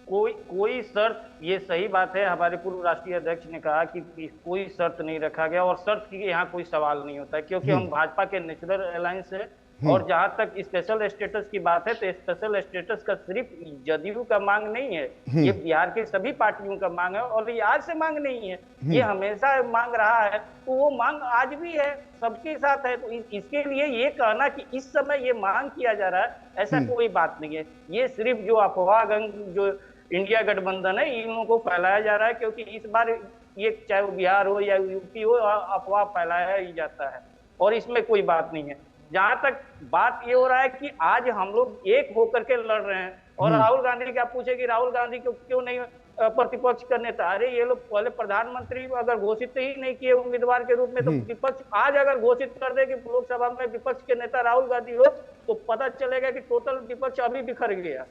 कोई शर्त, ये सही बात है। हमारे पूर्व राष्ट्रीय अध्यक्ष ने कहा कि कोई शर्त नहीं रखा गया, और शर्त की यहाँ कोई सवाल नहीं होता है, क्योंकि हम भाजपा के नेचुरल अलायंस है। और जहां तक स्पेशल स्टेटस की बात है, तो स्पेशल स्टेटस का सिर्फ जदयू का मांग नहीं है, ये बिहार के सभी पार्टियों का मांग है। और ये आज से मांग नहीं है, ये हमेशा मांग रहा है, तो वो मांग आज भी है, सबके साथ है। तो इसके लिए ये कहना कि इस समय ये मांग किया जा रहा है, ऐसा कोई बात नहीं है। ये सिर्फ जो अफवाह जो इंडिया गठबंधन है, इन लोगों को फैलाया जा रहा है, क्योंकि इस बार ये चाहे वो बिहार हो या यूपी हो, अफवाह फैलाया ही जाता है, और इसमें कोई बात नहीं है। जहां तक बात ये हो रहा है कि आज हम लोग एक होकर के लड़ रहे हैं, और राहुल गांधी क्या पूछे कि राहुल गांधी को क्यों नहीं प्रतिपक्ष का नेता? अरे ये लोग पहले प्रधानमंत्री अगर घोषित ही नहीं किए उम्मीदवार के रूप में, तो विपक्ष आज अगर घोषित कर दे कि लोकसभा में विपक्ष के नेता राहुल गांधी हो, तो पता चलेगा कि टोटल विपक्ष अभी बिखर गया,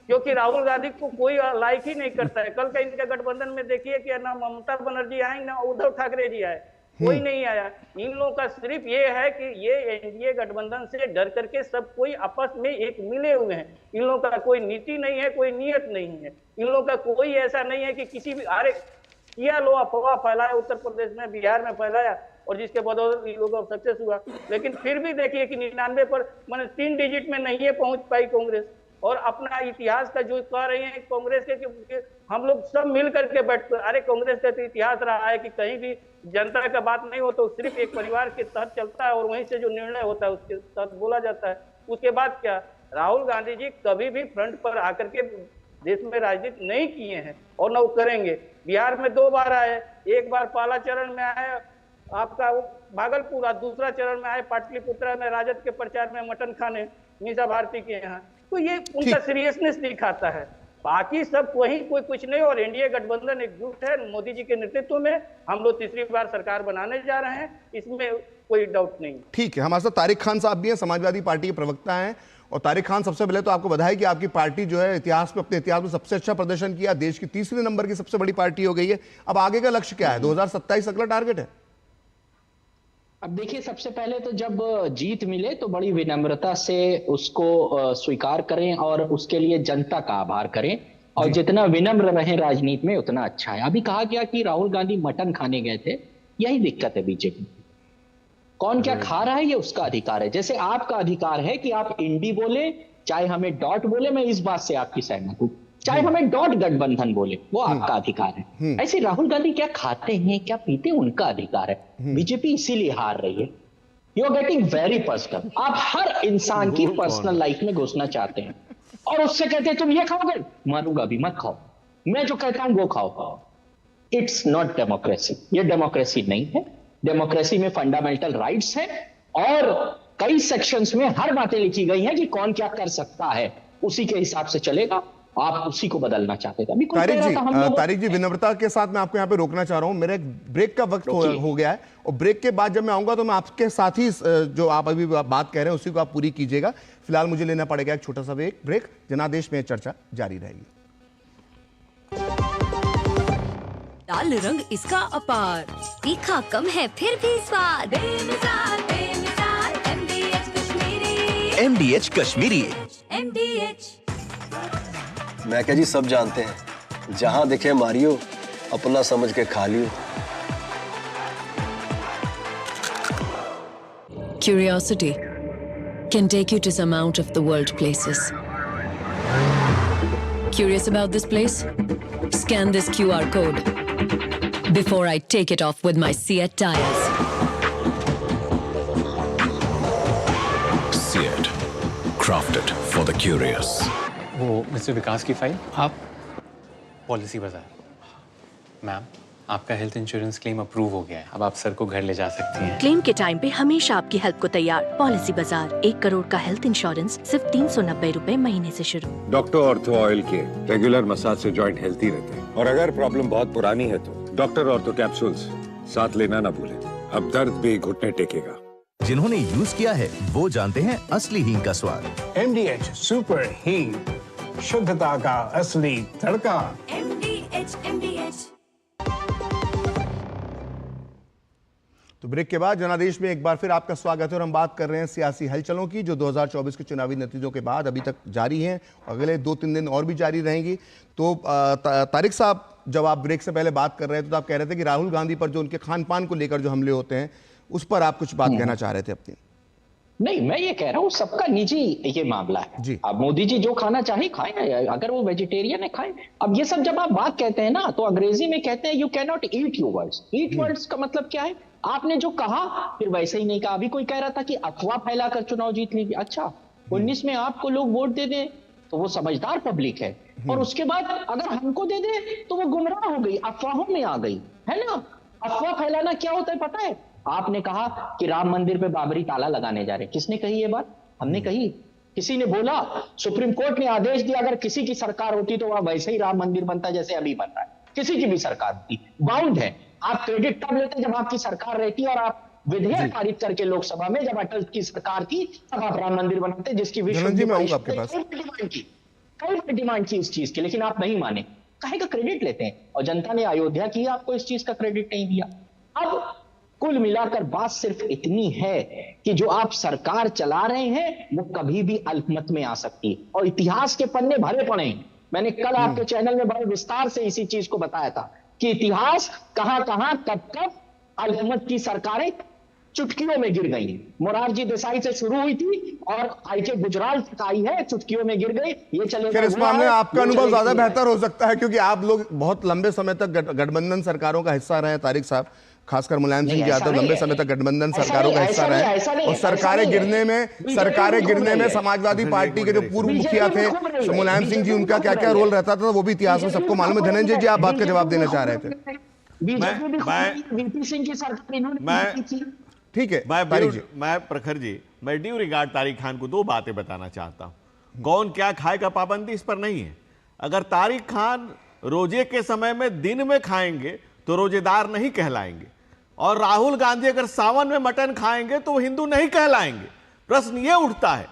क्योंकि राहुल गांधी को कोई लाइक ही नहीं करता है। कल का इनके गठबंधन में देखिए कि ना ममता बनर्जी आए, ना उद्धव ठाकरे जी आए, कोई नहीं आया। इन लोगों का सिर्फ ये है कि ये एनडीए गठबंधन से डर करके सब कोई आपस में एक मिले हुए हैं। इन लोगों का कोई नीति नहीं है, कोई नियत नहीं है। इन लोगों का कोई ऐसा नहीं है कि किसी भी, अरे किया लो अफवाह फैलाया, उत्तर प्रदेश में, बिहार में फैलाया, और जिसके बदौलत इन लोगों का सक्सेस हुआ। लेकिन फिर भी देखिए कि 99 पर मैंने 3 डिजिट में नहीं है पहुंच पाई कांग्रेस। और अपना इतिहास का जो कह रहे हैं कांग्रेस के कि हम लोग सब मिल करके बैठते, अरे कांग्रेस का तो इतिहास रहा है कि कहीं भी जनता का बात नहीं हो तो सिर्फ एक परिवार के तहत चलता है, और वहीं से जो निर्णय होता है उसके तहत बोला जाता है। उसके बाद क्या, राहुल गांधी जी कभी भी फ्रंट पर आकर के देश में राजनीति नहीं किए हैं, और न वो करेंगे। बिहार में 2 बार आए, एक बार पहला चरण में आए आपका भागलपुर, और दूसरा चरण में आए पाटलिपुत्रा में राजद के प्रचार में मटन खाने मीसा भारती के यहाँ। तो ये उनका सीरियसनेस दिखाता है, बाकी सब वही कोई कुछ नहीं। और एनडीए गठबंधन एकजुट है, मोदी जी के नेतृत्व में हम लोग तीसरी बार सरकार बनाने जा रहे हैं, इसमें कोई डाउट नहीं। ठीक है, हमारे साथ तारिक खान साहब भी हैं, समाजवादी पार्टी के प्रवक्ता हैं। और तारिक खान, सबसे पहले तो आपको बधाई कि आपकी पार्टी जो है इतिहास में, अपने इतिहास में सबसे अच्छा प्रदर्शन किया, देश की 3रे नंबर की सबसे बड़ी पार्टी हो गई है। अब आगे का लक्ष्य क्या है? 2027 अगला टारगेट है? अब देखिए, सबसे पहले तो जब जीत मिले तो बड़ी विनम्रता से उसको स्वीकार करें और उसके लिए जनता का आभार करें, और जितना विनम्र रहें राजनीति में उतना अच्छा है। अभी कहा गया कि राहुल गांधी मटन खाने गए थे, यही दिक्कत है बीजेपी। कौन क्या खा रहा है ये उसका अधिकार है, जैसे आपका अधिकार है कि आप इंडी बोले, चाहे हमें डॉट बोले, मैं इस बात से आपकी सहमत हूं, चाहे हमें डॉट गठबंधन बोले, वो आपका अधिकार है। ऐसे राहुल गांधी क्या खाते हैं क्या पीते हैं उनका अधिकार है। बीजेपी इसीलिए हार रही है। You are getting very personal. आप हर इंसान की पर्सनल लाइफ में घुसना चाहते हैं और उससे कहते हैं तुम ये खाओगे, मारूंगा भी, मत खाओ, मैं जो कहता हूं वो खाओ। इट्स नॉट डेमोक्रेसी, ये डेमोक्रेसी नहीं है। डेमोक्रेसी में फंडामेंटल राइट्स है और कई सेक्शंस में हर बातें लिखी गई हैं कि कौन क्या कर सकता है, उसी के हिसाब से चलेगा। आप उसी को बदलना चाहते थे। अभी तारिक जी, विनम्रता के साथ मैं आपको यहाँ पे रोकना चाह रहा हूँ, मेरा एक ब्रेक का वक्त हो गया है, और ब्रेक के बाद जब मैं आऊंगा तो मैं आपके साथ ही जो आप अभी बात कह रहे हैं उसी को आप पूरी कीजिएगा। फिलहाल मुझे लेना पड़ेगा एक छोटा सा ब्रेक। जनादेश में चर्चा जारी रहेगी। लाल रंग इसका अपार, तीखा कम है फिर भी स्वाद, बेमिसाल बेमिसाल MDH Kashmiri, MDH Kashmiri. MDH। मैं क्या जी, सब जानते हैं, जहां दिखे मारियो, अपना समझ के खा लियो। Curiosity can take you to some out of the world places. Curious about this place? Scan this QR code before I take it off with my Seat tires. Seat, crafted for the curious. वो mister विकास की file आप policy बाजार। Ma'am, आपका health insurance claim approve हो गया है, अब आप सर को घर ले जा सकती हैं। क्लेम के टाइम पे हमेशा आपकी हेल्प को तैयार। पॉलिसी बाजार, 1 करोड़ का हेल्थ इंश्योरेंस सिर्फ 390 रुपए महीने से शुरू। डॉक्टर ऑर्थो ऑयल के रेगुलर मसाज से जॉइंट हेल्थी रहते हैं, और अगर प्रॉब्लम बहुत पुरानी है तो डॉक्टर ऑर्थो कैप्सूल्स साथ लेना ना भूलें। अब दर्द भी घुटने टेकेगा। जिन्होंने यूज किया है वो जानते हैं असली हींग का स्वाद। MDH सुपर हींग, शुद्धता का असली तड़का। MDH। तो ब्रेक के बाद जनादेश में एक बार फिर आपका स्वागत है, और हम बात कर रहे हैं सियासी हलचलों की जो 2024 के चुनावी नतीजों के बाद अभी तक जारी हैं, अगले 2-3 दिन और भी जारी रहेंगी। तो तारिक साहब, जब आप ब्रेक से पहले बात कर रहे थे तो आप कह रहे थे कि राहुल गांधी पर जो उनके खान पान को लेकर जो हमले होते हैं उस पर आप कुछ बात कहना चाह रहे थे अपनी। नहीं, मैं ये कह रहा हूँ सबका निजी ये मामला है जी। अब मोदी जी जो खाना चाहे खाएं, अगर वो वेजिटेरियन है खाएं। अब ये सब जब आप बात कहते हैं ना तो अंग्रेजी में कहते हैं you can not eat your words. Eat words का मतलब क्या है? आपने जो कहा फिर वैसे ही नहीं कहा। अभी कोई कह रहा था कि अफवाह फैलाकर चुनाव जीत लीजिए। अच्छा, 19 में आपको लोग वोट दे दे तो वो समझदार पब्लिक है, और उसके बाद अगर हमको दे दे तो वो गुमराह हो गई, अफवाहों में आ गई, है ना। अफवाह फैलाना क्या होता है पता है? आपने कहा कि राम मंदिर पे बाबरी ताला लगाने जा रहे। किसने कही ये बात? हमने कही? किसी ने बोला? सुप्रीम कोर्ट ने आदेश दिया अगर किसी की सरकार होती तो वहां वैसे ही राम मंदिर बनता जैसे अभी बन रहा है। किसी की भी सरकार होती, बाउंड है। आप क्रेडिट तब लेते जब आपकी सरकार रहती और आप विधेयक पारित करके लोकसभा में, जब अटल की सरकार थी तब आप राम मंदिर बनाते, जिसकी विश्व कई डिमांड की इस चीज की, लेकिन आप नहीं माने। काहे का क्रेडिट लेते हैं? और जनता ने अयोध्या की, आपको इस चीज का क्रेडिट नहीं दिया। अब कुल मिलाकर बात सिर्फ इतनी है कि जो आप सरकार चला रहे हैं वो कभी भी अल्पमत में आ सकती है, और इतिहास के पन्ने भरे पड़े हैं। मैंने कल आपके चैनल में बड़े विस्तार से इसी चीज को बताया था कि इतिहास कहां कहां कब कब अल्पमत की सरकारें चुटकियों में गिर गई। मोरारजी देसाई से शुरू हुई थी और आईके गुजराल तक आई है, चुटकियों में गिर गई। ये चलेगा। इस मामले में आपका अनुभव ज्यादा बेहतर हो सकता है, क्योंकि आप लोग बहुत लंबे समय तक गठबंधन सरकारों का हिस्सा रहे। तारिक साहब, खासकर मुलायम सिंह यादव लंबे समय तक गठबंधन सरकारों का हिस्सा रहे, और सरकारें गिरने में समाजवादी पार्टी के जो पूर्व मुखिया थे मुलायम सिंह जी, उनका क्या क्या रोल रहता था वो भी इतिहास में सबको मालूम है। धनंजय जी, आप बात का जवाब देना चाह रहे थे। ठीक है, मैं प्रखर जी, मैं ड्यू रिगार्ड तारिक खान को 2 बातें बताना चाहता हूं। कौन क्या खाएगा पाबंदी इस पर नहीं है। अगर तारिक खान रोजे के समय में दिन में खाएंगे तो रोजेदार नहीं कहलाएंगे, और राहुल गांधी अगर सावन में मटन खाएंगे तो वो हिंदू नहीं कहलाएंगे। प्रश्न ये उठता है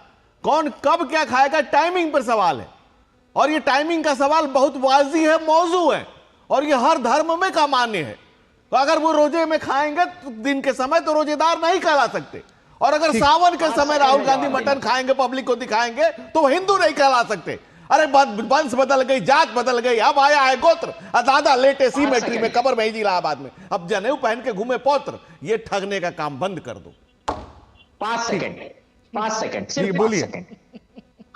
कौन कब क्या खाएगा, टाइमिंग पर सवाल है, और ये टाइमिंग का सवाल बहुत वाज़ी है, मौजू है, और ये हर धर्म में का मान्य है। तो अगर वो रोजे में खाएंगे तो दिन के समय तो रोजेदार नहीं कहला सकते, और अगर सावन के समय राहुल गांधी मटन खाएंगे, पब्लिक को दिखाएंगे, तो वो हिंदू नहीं कहला सकते। अरे वंश बदल गई, जात बदल गई, अब आया है गोत्र, दादा लेटे सिमेट्री में, कब्र में ही इलाहाबाद में, अब जनेऊ पहन के घूमे पौत्र। ये ठगने का काम बंद कर दो। 5 सेकंड सिर्फ बोलिए। 5 सेकंड।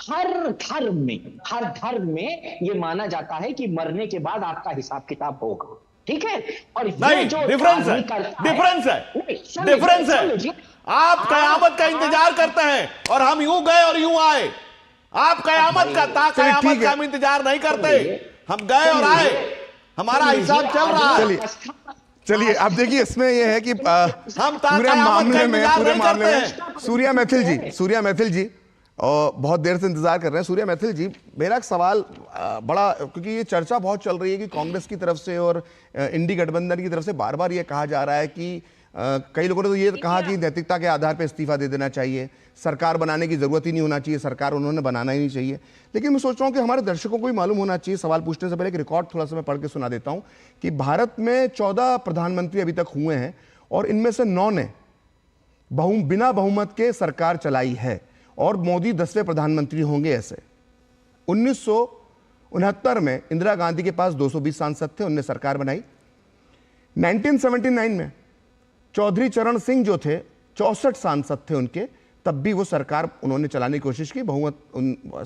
हर धर्म में ये माना जाता है कि मरने के बाद आपका हिसाब किताब होगा, ठीक है? और नहीं, डिफरेंस है। आप कयामत का इंतजार करते हैं और हम यूं गए और यूं आए। आप कयामत का हम इंतजार नहीं करते, हम गए और आए, हमारा हिसाब चल रहा है। चलिए अब देखिए, इसमें यह है कि हम पूरे मामले में सूर्या मैथिल जी और बहुत देर से इंतजार कर रहे हैं। सूर्या मैथिल जी, मेरा एक सवाल बड़ा, क्योंकि ये चर्चा बहुत चल रही है कि कांग्रेस की तरफ से और इंडी गठबंधन की तरफ से बार बार ये कहा जा रहा है कि कई लोगों ने तो ये कहा कि नैतिकता के आधार पर इस्तीफा दे देना चाहिए, सरकार बनाने की जरूरत ही नहीं होना चाहिए, सरकार उन्होंने बनाना ही नहीं चाहिए। लेकिन मैं सोच रहा हूँ कि हमारे दर्शकों को भी मालूम होना चाहिए, सवाल पूछने से पहले एक रिकॉर्ड थोड़ा सा मैं पढ़ के सुना देता हूँ कि भारत में 14 प्रधानमंत्री अभी तक हुए हैं और इनमें से 9 ने बिना बहुमत के सरकार चलाई है, और मोदी 10वें प्रधानमंत्री होंगे ऐसे। 1969 में इंदिरा गांधी के पास 220 सांसद थे, उनने सरकार बनाई। 1979 में चौधरी चरण सिंह जो थे, 64 सांसद थे उनके, तब भी वो सरकार उन्होंने चलाने की कोशिश की, बहुमत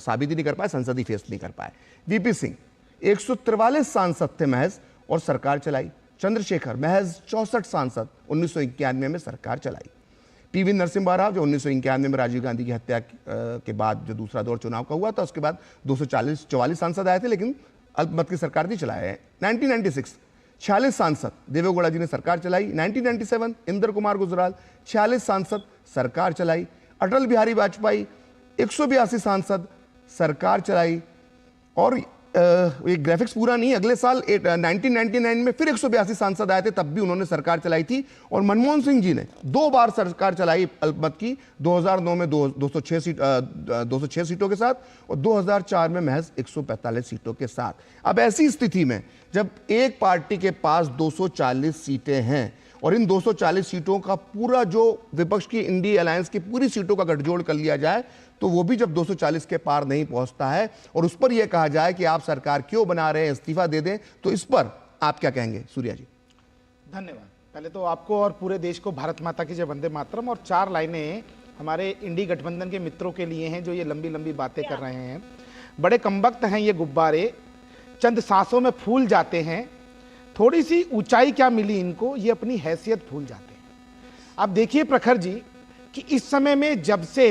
साबित ही नहीं कर पाए, संसदीय फेस नहीं कर पाए। वीपी सिंह 143 सांसद थे महज और सरकार चलाई। चंद्रशेखर महज 64 सांसद, 1991 में सरकार चलाई। पीवी नरसिम्हा राव जो 1991 में राजीव गांधी की हत्या के बाद जो दूसरा दौर चुनाव का हुआ था, उसके बाद 244 सांसद आए थे, लेकिन अल्पमत की सरकार नहीं चलाए हैं। 1996 46 सांसद देवेगौड़ा जी ने सरकार चलाई। 1997 इंदर कुमार गुजराल 46 सांसद सरकार चलाई। अटल बिहारी वाजपेयी 182 सांसद सरकार चलाई। और ये ग्राफिक्स पूरा नहीं, अगले साल 1999 में फिर 182 सांसद आए थे, तब भी उन्होंने सरकार चलाई थी। और मनमोहन सिंह जी ने 2 बार सरकार चलाई अल्पमत की, 2009 में 206 सीटों के साथ और 2004 में महज 145 सीटों के साथ। अब ऐसी स्थिति में जब एक पार्टी के पास 240 सीटें हैं और इन 240 सीटों का पूरा जो विपक्ष की इंडी अलायंस की पूरी सीटों का गठजोड़ कर लिया जाए, तो वो भी जब 240 के पार नहीं पहुंचता है और उस पर यह कहा जाए कि आप सरकार क्यों बना रहे हैं, इस्तीफा दे दें, तो इस पर आप क्या कहेंगे सूर्या जी? धन्यवाद। पहले तो आपको और पूरे देश को भारत माता की जय, वंदे मातरम। और 4 लाइनें हमारे इंडी गठबंधन के मित्रों के लिए हैं जो ये लंबी लंबी बातें कर रहे हैं। बड़े कमबख्त हैं ये गुब्बारे, चंद सांसों में फूल जाते हैं, थोड़ी सी ऊंचाई क्या मिली इनको, ये अपनी हैसियत भूल जाते हैं। अब देखिए प्रखर जी कि इस समय में जब से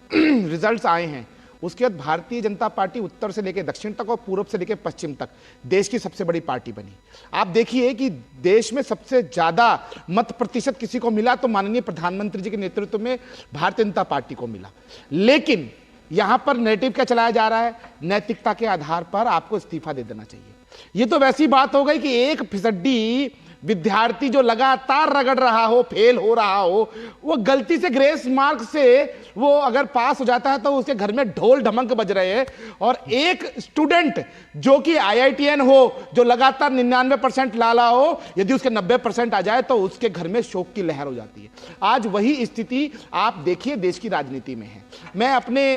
रिजल्ट्स आए हैं, उसके बाद भारतीय जनता पार्टी उत्तर से लेकर दक्षिण तक और पूर्व से लेकर पश्चिम तक देश की सबसे बड़ी पार्टी बनी। आप देखिए कि देश में सबसे ज्यादा मत प्रतिशत किसी को मिला तो माननीय प्रधानमंत्री जी के नेतृत्व में भारतीय जनता पार्टी को मिला। लेकिन यहां पर नैरेटिव क्या चलाया जा रहा है? नैतिकता के आधार पर आपको इस्तीफा दे देना चाहिए। ये तो वैसी बात हो गई कि एक फिसड्डी विद्यार्थी जो लगातार रगड़ रहा हो, फेल हो रहा हो, वो गलती से ग्रेस मार्क से वो अगर पास हो जाता है तो उसके घर में ढोल ढमक बज रहे हैं। और एक स्टूडेंट जो कि IITN हो, जो लगातार 99% लाला हो, यदि उसके 90% आ जाए तो उसके घर में शोक की लहर हो जाती है। आज वही स्थिति आप देखिए देश की राजनीति में है। मैं अपने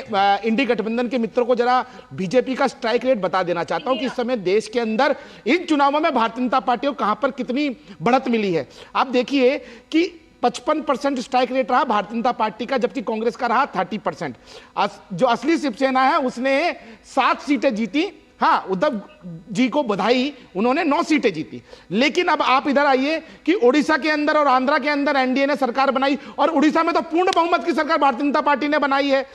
इंडी गठबंधन के मित्रों को जरा बीजेपी का स्ट्राइक रेट बता देना चाहता हूं कि इस समय देश के अंदर इन चुनावों में भारतीय जनता पार्टी को कहां पर कितनी बढ़त मिली है। आप देखिए कि 55% स्ट्राइक रेट रहा भारतीय जनता पार्टी का, जबकि कांग्रेस का रहा 30%। जो असली शिवसेना है उसने 7 सीटें जीती। हाँ, उद्धव जी को बधाई, उन्होंने 9 सीटें जीती। लेकिन अब आप इधर आइए कि ओडिशा के अंदर और आंध्रा के अंदर एनडीए ने सरकार बनाई और उड़ीसा में तो पूर्ण बहुमत की सरकार भारतीय जनता पार्टी ने बनाई है।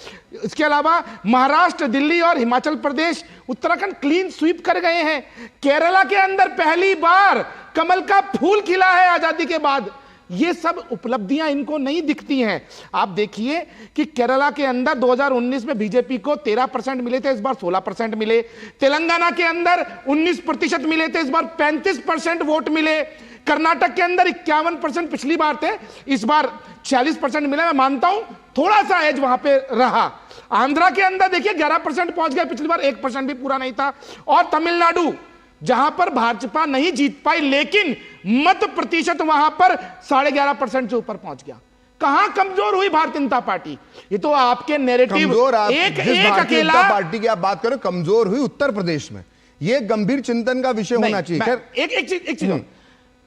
इसके अलावा महाराष्ट्र, दिल्ली और हिमाचल प्रदेश, उत्तराखंड क्लीन स्वीप कर गए हैं। केरला के अंदर पहली बार कमल का फूल खिला है आजादी के बाद। ये सब उपलब्धियां इनको नहीं दिखती हैं। आप देखिए कि केरला के अंदर 2019 में बीजेपी को 13% मिले थे, इस बार 16% मिले। तेलंगाना के अंदर 19% मिले थे, इस बार 35% वोट मिले। कर्नाटक के अंदर 51% पिछली बार थे, इस बार 46% मिले। मैं मानता हूं थोड़ा सा एज वहां पे रहा। आंध्रा के अंदर देखिए 11% पहुंच गए, पिछली बार 1% भी पूरा नहीं था। और तमिलनाडु जहां पर भाजपा नहीं जीत पाई, लेकिन मत प्रतिशत वहां पर 11.5% से ऊपर पहुंच गया। कहां कमजोर हुई भारतीय जनता पार्टी? ये तो आपके नैरेटिव एक भारतीय अकेला जनता पार्टी की आप बात करो, कमजोर हुई उत्तर प्रदेश में, ये गंभीर चिंतन का विषय होना चाहिए। एक चीज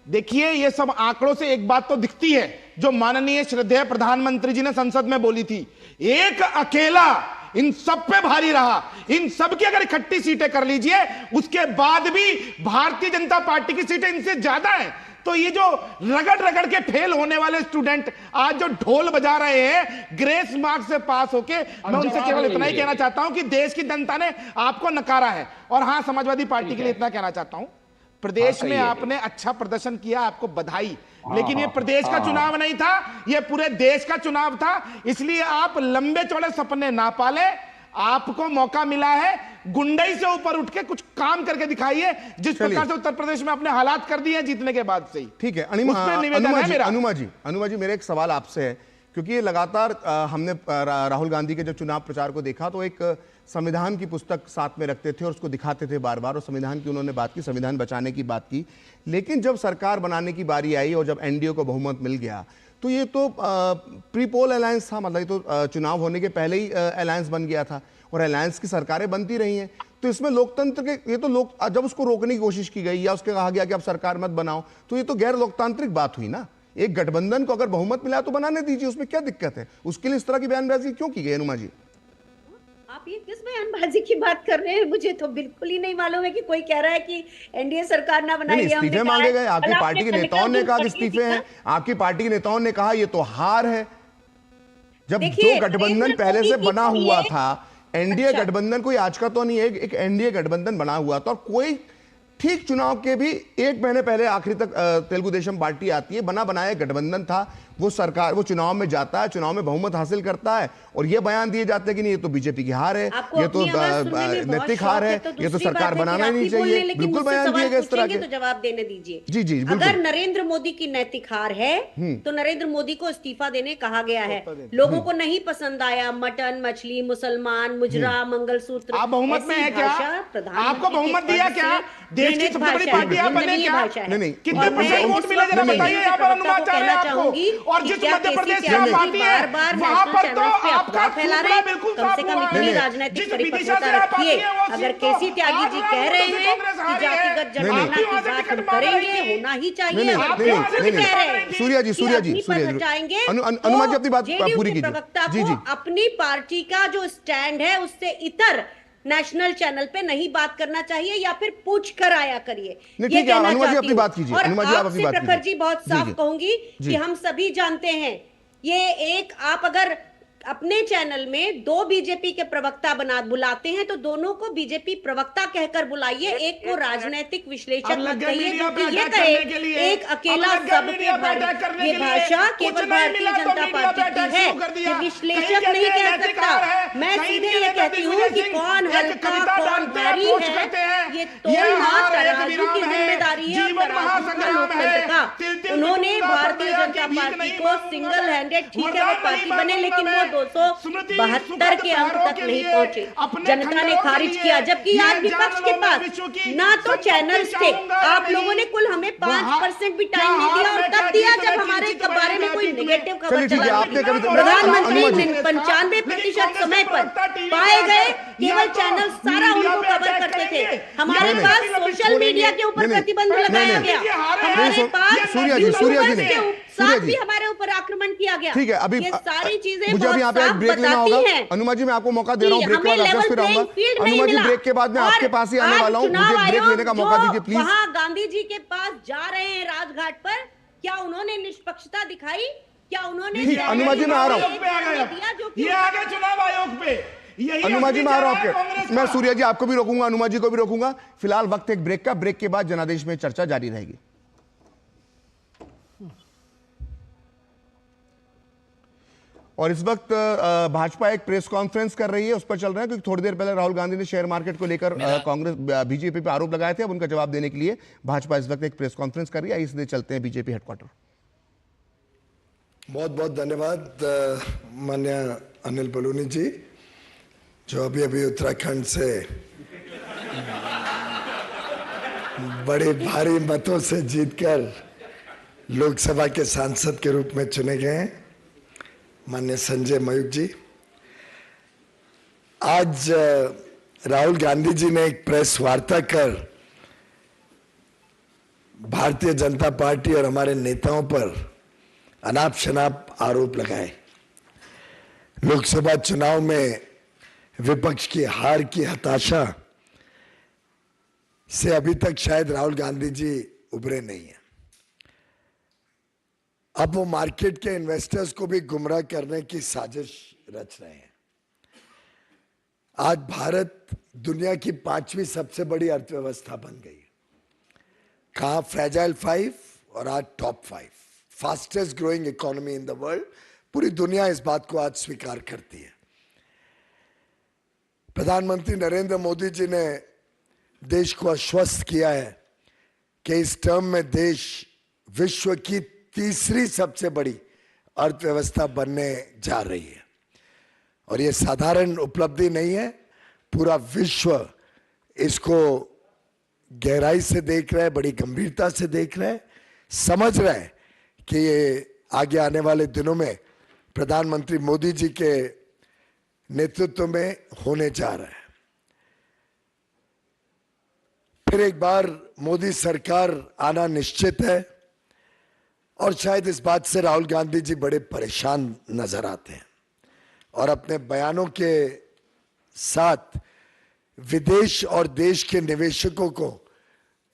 देखिए, ये सब आंकड़ों से एक बात तो दिखती है, जो माननीय श्रद्धेय प्रधानमंत्री जी ने संसद में बोली थी, एक अकेला इन सब पे भारी रहा। इन सब की अगर इकट्ठी सीटें कर लीजिए, उसके बाद भी भारतीय जनता पार्टी की सीटें इनसे ज्यादा हैं। तो ये जो रगड़ रगड़ के फेल होने वाले स्टूडेंट आज जो ढोल बजा रहे हैं ग्रेस मार्क्स से पास होके, मैं उनसे केवल इतना ही कहना चाहता हूं कि देश की जनता ने आपको नकारा है। और हां, समाजवादी पार्टी के लिए इतना कहना चाहता हूं, प्रदेश में आपने अच्छा प्रदर्शन किया, आपको बधाई, लेकिन ये प्रदेश का चुनाव नहीं था, ये पूरे देश का चुनाव था। इसलिए आप लंबे चौड़े सपने ना पाले, आपको मौका मिला है, गुंडई से ऊपर उठ के कुछ काम करके दिखाइए, जिस प्रकार से उत्तर प्रदेश में अपने हालात कर दिए जीतने के बाद से ही। ठीक है, अनुमा जी मेरा एक सवाल आपसे है, क्योंकि ये लगातार हमने राहुल गांधी के जब चुनाव प्रचार को देखा तो एक संविधान की पुस्तक साथ में रखते थे और उसको दिखाते थे बार बार, और संविधान की उन्होंने बात की, संविधान बचाने की बात की। लेकिन जब सरकार बनाने की बारी आई और जब एनडीए को बहुमत मिल गया, तो ये तो प्री पोल अलायंस था, मतलब ये तो चुनाव होने के पहले ही अलायंस बन गया था और अलायंस की सरकारें बनती रही हैं। तो इसमें लोकतंत्र के, ये तो लोग जब उसको रोकने की कोशिश की गई या उसके कहा गया कि अब सरकार मत बनाओ, तो ये तो गैर लोकतांत्रिक बात हुई ना। एक गठबंधन को अगर बहुमत मिला तो बनाने दीजिए, उसमें क्या दिक्कत है? उसके लिए इस तरह की बयानबाजी क्यों की गई? अनुमा जी, आप ये किस बयानबाजी की बात कर रहे हैं? मुझे तो बिल्कुल ही नहीं मालूम है कि कोई कह रहा है कि एनडीए सरकार ना बनाई। इस्तीफे मांगे गए, आपकी पार्टी के नेताओं ने कहा कि इस्तीफे हैं, आपकी पार्टी के नेताओं ने कहा ये तो हार है। जब जो गठबंधन पहले से बना हुआ था, एनडीए गठबंधन कोई आज का तो नहीं है, एक एनडीए गठबंधन बना हुआ था, और कोई ठीक चुनाव के भी एक महीने पहले आखिरी तक तेलुगु देशम पार्टी आती है, बना बनाया गठबंधन था, वो सरकार, वो चुनाव में जाता है, चुनाव में बहुमत हासिल करता है, और ये बयान दिए जाते हैं कि नहीं ये तो बीजेपी की हार है, ये तो नैतिक हार है, ये तो सरकार बनाना ही नहीं चाहिए। बिल्कुल बयान दिए गए इस तरह के, तो जवाब देने दीजिए। जी जी, अगर नरेंद्र मोदी की नैतिक हार है तो नरेंद्र मोदी को इस्तीफा देने कहा गया है। लोगों को नहीं पसंद आया मटन, मछली, मुसलमान, मुजरा, मंगलसूत्र। आप बहुमत में है क्या? आपको बहुमत दिया क्या? देश की सबसे बड़ी पार्टी आप बने क्या? नहीं, कितने परसेंट वोट मिले जरा बताइए। यहाँ पर अनुमान चाह रहे हैं आपको, और जिस मध्य प्रदेश से आप आती है वहां पर तो आपका फैला रहे बिल्कुल कम से कम इतनी राजनीतिक परिपक्वता रखिए। अगर केसी त्यागी जी कह रहे हैं कि जातिगत जनगणना की बात हम करेंगे, होना ही चाहिए, सूर्या जी हटाएंगे, अनुमा जी अपनी बात पूरी कीजिए। प्रवक्ता को अपनी पार्टी का जो स्टैंड है उससे इतर नेशनल चैनल पे नहीं बात करना चाहिए, या फिर पूछ कर आया करिए। ये कहना चाहती हूं। और आपसे प्रखर जी बहुत साफ कहूंगी कि हम सभी जानते हैं, ये एक आप अगर अपने चैनल में दो बीजेपी के प्रवक्ता बुलाते हैं तो दोनों को बीजेपी प्रवक्ता कहकर बुलाइए, एक को राजनीतिक विश्लेषक मत कहिए, क्योंकि ये कहे एक अकेला सबके भारी, ये भाषा केवल भारतीय जनता पार्टी की है, ये विश्लेषक नहीं कह सकता। मैं सीधे ये कहती हूँ कि कौन हल्का कौन भारी है, ये तोलना तराजू की जिम्मेदारी है लोकतंत्र का। उन्होंने भारतीय जनता पार्टी को सिंगल हैंडेड, ठीक है वो पार्टी बने, लेकिन वो 272 के अंक तक नहीं पहुंचे, जनता ने खारिज किया। जबकि आज विपक्ष के पास ना तो चैनल्स थे, आप लोगों ने कुल हमें 5% भी टाइम नहीं दिया, और तब दिया जब हमारे बारे में कोई नेगेटिव खबर चला। प्रधानमंत्री 95% समय पर पाए गए, केवल चैनल सारा उनको कवर करते थे। हमारे पास सोशल मीडिया के ऊपर प्रतिबंध लगाया गया, हमारे पास साथ भी हमारे ऊपर आक्रमण किया गया। ठीक है, अभी ये सारी चीजें मुझे अभी यहाँ पे एक ब्रेक लेना होगा। अनुमा जी मैं आपको मौका दे रहा हूँ, ब्रेक के बाद वापस फिर आऊंगा। अनुमा जी ब्रेक के बाद मैं आपके पास ही आने वाला हूँ, मुझे ब्रेक लेने का मौका दीजिए प्लीज। वहाँ गांधी जी के पास जा रहे हैं राजघाट पर, क्या उन्होंने निष्पक्षता दिखाई? क्या उन्होंने? अनुमा जी मैं आ रहा हूँ, ये आ गए चुनाव आयोग पे। अनुमा जी मैं आ रहा हूँ आपके, मैं सूर्या जी आपको भी रोकूंगा, अनुमा जी को भी रोकूंगा। फिलहाल वक्त एक ब्रेक का, ब्रेक के बाद जनादेश में चर्चा जारी रहेगी। और इस वक्त भाजपा एक प्रेस कॉन्फ्रेंस कर रही है, उस पर चल रहे हैं, क्योंकि थोड़ी देर पहले राहुल गांधी ने शेयर मार्केट को लेकर कांग्रेस बीजेपी पे आरोप लगाए थे। अब उनका जवाब देने के लिए भाजपा इस वक्त एक प्रेस कॉन्फ्रेंस कर रही है। इसलिए चलते हैं बीजेपी हेडक्वार्टर। बहुत बहुत धन्यवाद माननीय अनिल बलूनी जी, जो अभी अभी उत्तराखंड से बड़े भारी मतों से जीतकर लोकसभा के सांसद के रूप में चुने गए हैं माननीय संजय मयूख जी। आज राहुल गांधी जी ने एक प्रेस वार्ता कर भारतीय जनता पार्टी और हमारे नेताओं पर अनाप शनाप आरोप लगाए। लोकसभा चुनाव में विपक्ष की हार की हताशा से अभी तक शायद राहुल गांधी जी उभरे नहीं है। अब वो मार्केट के इन्वेस्टर्स को भी गुमराह करने की साजिश रच रहे हैं। आज भारत दुनिया की 5वीं सबसे बड़ी अर्थव्यवस्था बन गई है। कहां फ्रेजाइल 5 और आज top 5, fastest growing economy in the world. पूरी दुनिया इस बात को आज स्वीकार करती है। प्रधानमंत्री नरेंद्र मोदी जी ने देश को आश्वस्त किया है कि इस टर्म में देश विश्व की तीसरी सबसे बड़ी अर्थव्यवस्था बनने जा रही है। और ये साधारण उपलब्धि नहीं है, पूरा विश्व इसको गहराई से देख रहा है, बड़ी गंभीरता से देख रहा है, समझ रहा है कि ये आगे आने वाले दिनों में प्रधानमंत्री मोदी जी के नेतृत्व में होने जा रहा है। फिर एक बार मोदी सरकार आना निश्चित है और शायद इस बात से राहुल गांधी जी बड़े परेशान नजर आते हैं और अपने बयानों के साथ विदेश और देश के निवेशकों को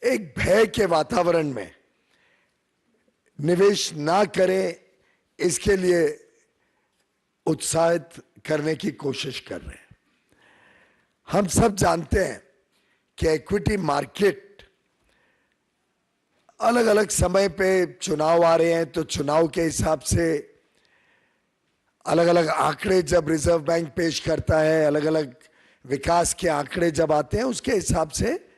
एक भय के वातावरण में निवेश ना करें, इसके लिए उत्साहित करने की कोशिश कर रहे हैं। हम सब जानते हैं कि इक्विटी मार्केट अलग अलग समय पे चुनाव आ रहे हैं, तो चुनाव के हिसाब से अलग अलग आंकड़े जब रिजर्व बैंक पेश करता है, अलग अलग विकास के आंकड़े जब आते हैं, उसके हिसाब से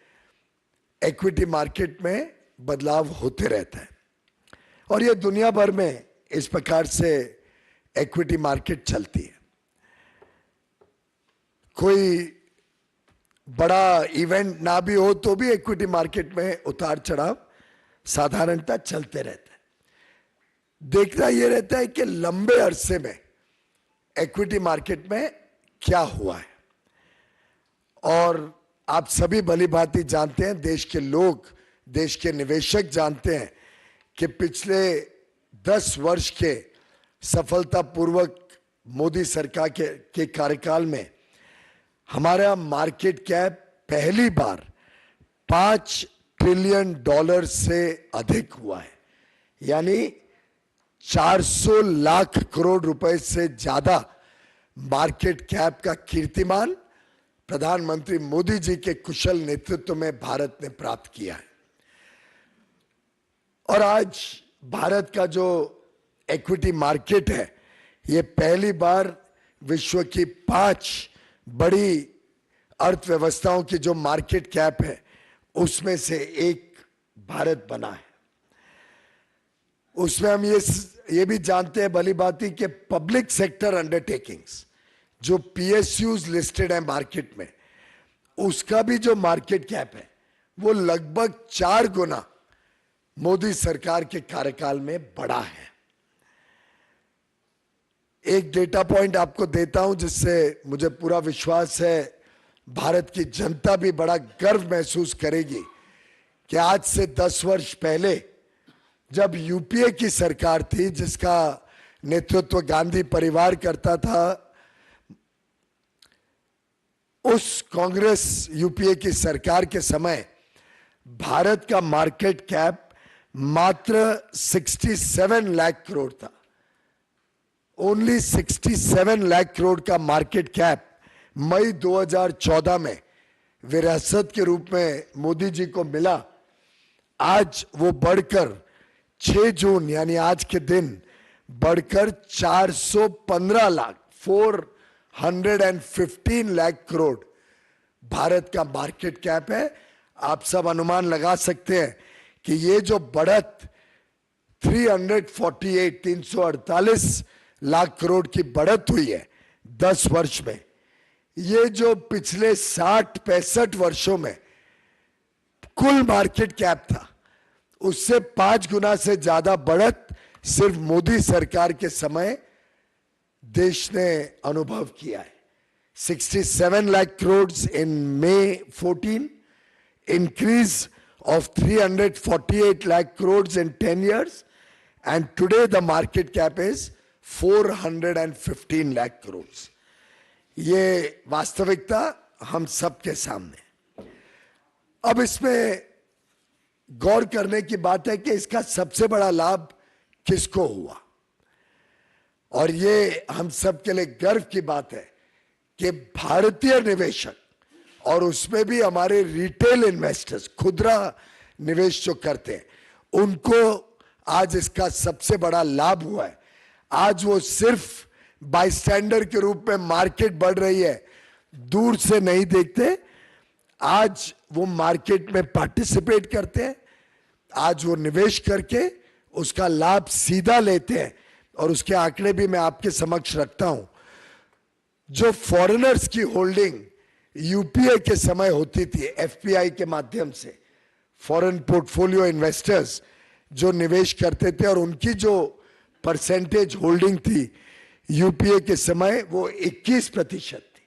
इक्विटी मार्केट में बदलाव होते रहता है। और ये दुनिया भर में इस प्रकार से इक्विटी मार्केट चलती है। कोई बड़ा इवेंट ना भी हो तो भी इक्विटी मार्केट में उतार चढ़ाव साधारणतः चलते रहता है। देखना यह रहता है कि लंबे अरसे में इक्विटी मार्केट में क्या हुआ है। और आप सभी भली भांति जानते हैं, देश के लोग, देश के निवेशक जानते हैं कि पिछले 10 वर्ष के सफलतापूर्वक मोदी सरकार के कार्यकाल में हमारा मार्केट कैप पहली बार $5 ट्रिलियन से अधिक हुआ है। यानी 400 लाख करोड़ रुपए से ज्यादा मार्केट कैप का कीर्तिमान प्रधानमंत्री मोदी जी के कुशल नेतृत्व में भारत ने प्राप्त किया है। और आज भारत का जो इक्विटी मार्केट है, ये पहली बार विश्व की 5 बड़ी अर्थव्यवस्थाओं की जो मार्केट कैप है उसमें से एक भारत बना है। उसमें हम ये भी जानते हैं भली भांति कि पब्लिक सेक्टर अंडरटेकिंग्स जो PSUs लिस्टेड है मार्केट में, उसका भी जो मार्केट कैप है वो लगभग 4 गुना मोदी सरकार के कार्यकाल में बढ़ा है। एक डेटा पॉइंट आपको देता हूं जिससे मुझे पूरा विश्वास है भारत की जनता भी बड़ा गर्व महसूस करेगी कि आज से 10 वर्ष पहले जब यूपीए की सरकार थी, जिसका नेतृत्व गांधी परिवार करता था, उस कांग्रेस यूपीए की सरकार के समय भारत का मार्केट कैप मात्र 67 लाख करोड़ था। ओनली 67 लाख करोड़ का मार्केट कैप मई 2014 में विरासत के रूप में मोदी जी को मिला। आज वो बढ़कर 6 जून यानी आज के दिन बढ़कर 415 लाख 415 लाख करोड़ भारत का मार्केट कैप है। आप सब अनुमान लगा सकते हैं कि ये जो बढ़त 348 लाख करोड़ की बढ़त हुई है 10 वर्ष में, ये जो पिछले 60-65 वर्षों में कुल मार्केट कैप था उससे 5 गुना से ज्यादा बढ़त सिर्फ मोदी सरकार के समय देश ने अनुभव किया है। 67 lakh crores in May 14, increase of 348 lakh crores in 10 years, and today the market cap is 415 lakh crores. ये वास्तविकता हम सबके सामने। अब इसमें गौर करने की बात है कि इसका सबसे बड़ा लाभ किसको हुआ, और ये हम सबके लिए गर्व की बात है कि भारतीय निवेशक, और उसमें भी हमारे रिटेल इन्वेस्टर्स, खुदरा निवेश जो करते हैं, उनको आज इसका सबसे बड़ा लाभ हुआ है। आज वो सिर्फ बाईस्टैंडर के रूप में मार्केट बढ़ रही है दूर से नहीं देखते, आज वो मार्केट में पार्टिसिपेट करते हैं, आज वो निवेश करके उसका लाभ सीधा लेते हैं। और उसके आंकड़े भी मैं आपके समक्ष रखता हूं। जो फॉरेनर्स की होल्डिंग यूपीए के समय होती थी, एफपीआई के माध्यम से फॉरेन पोर्टफोलियो इन्वेस्टर्स जो निवेश करते थे, और उनकी जो परसेंटेज होल्डिंग थी यूपीए के समय वो 21% थी,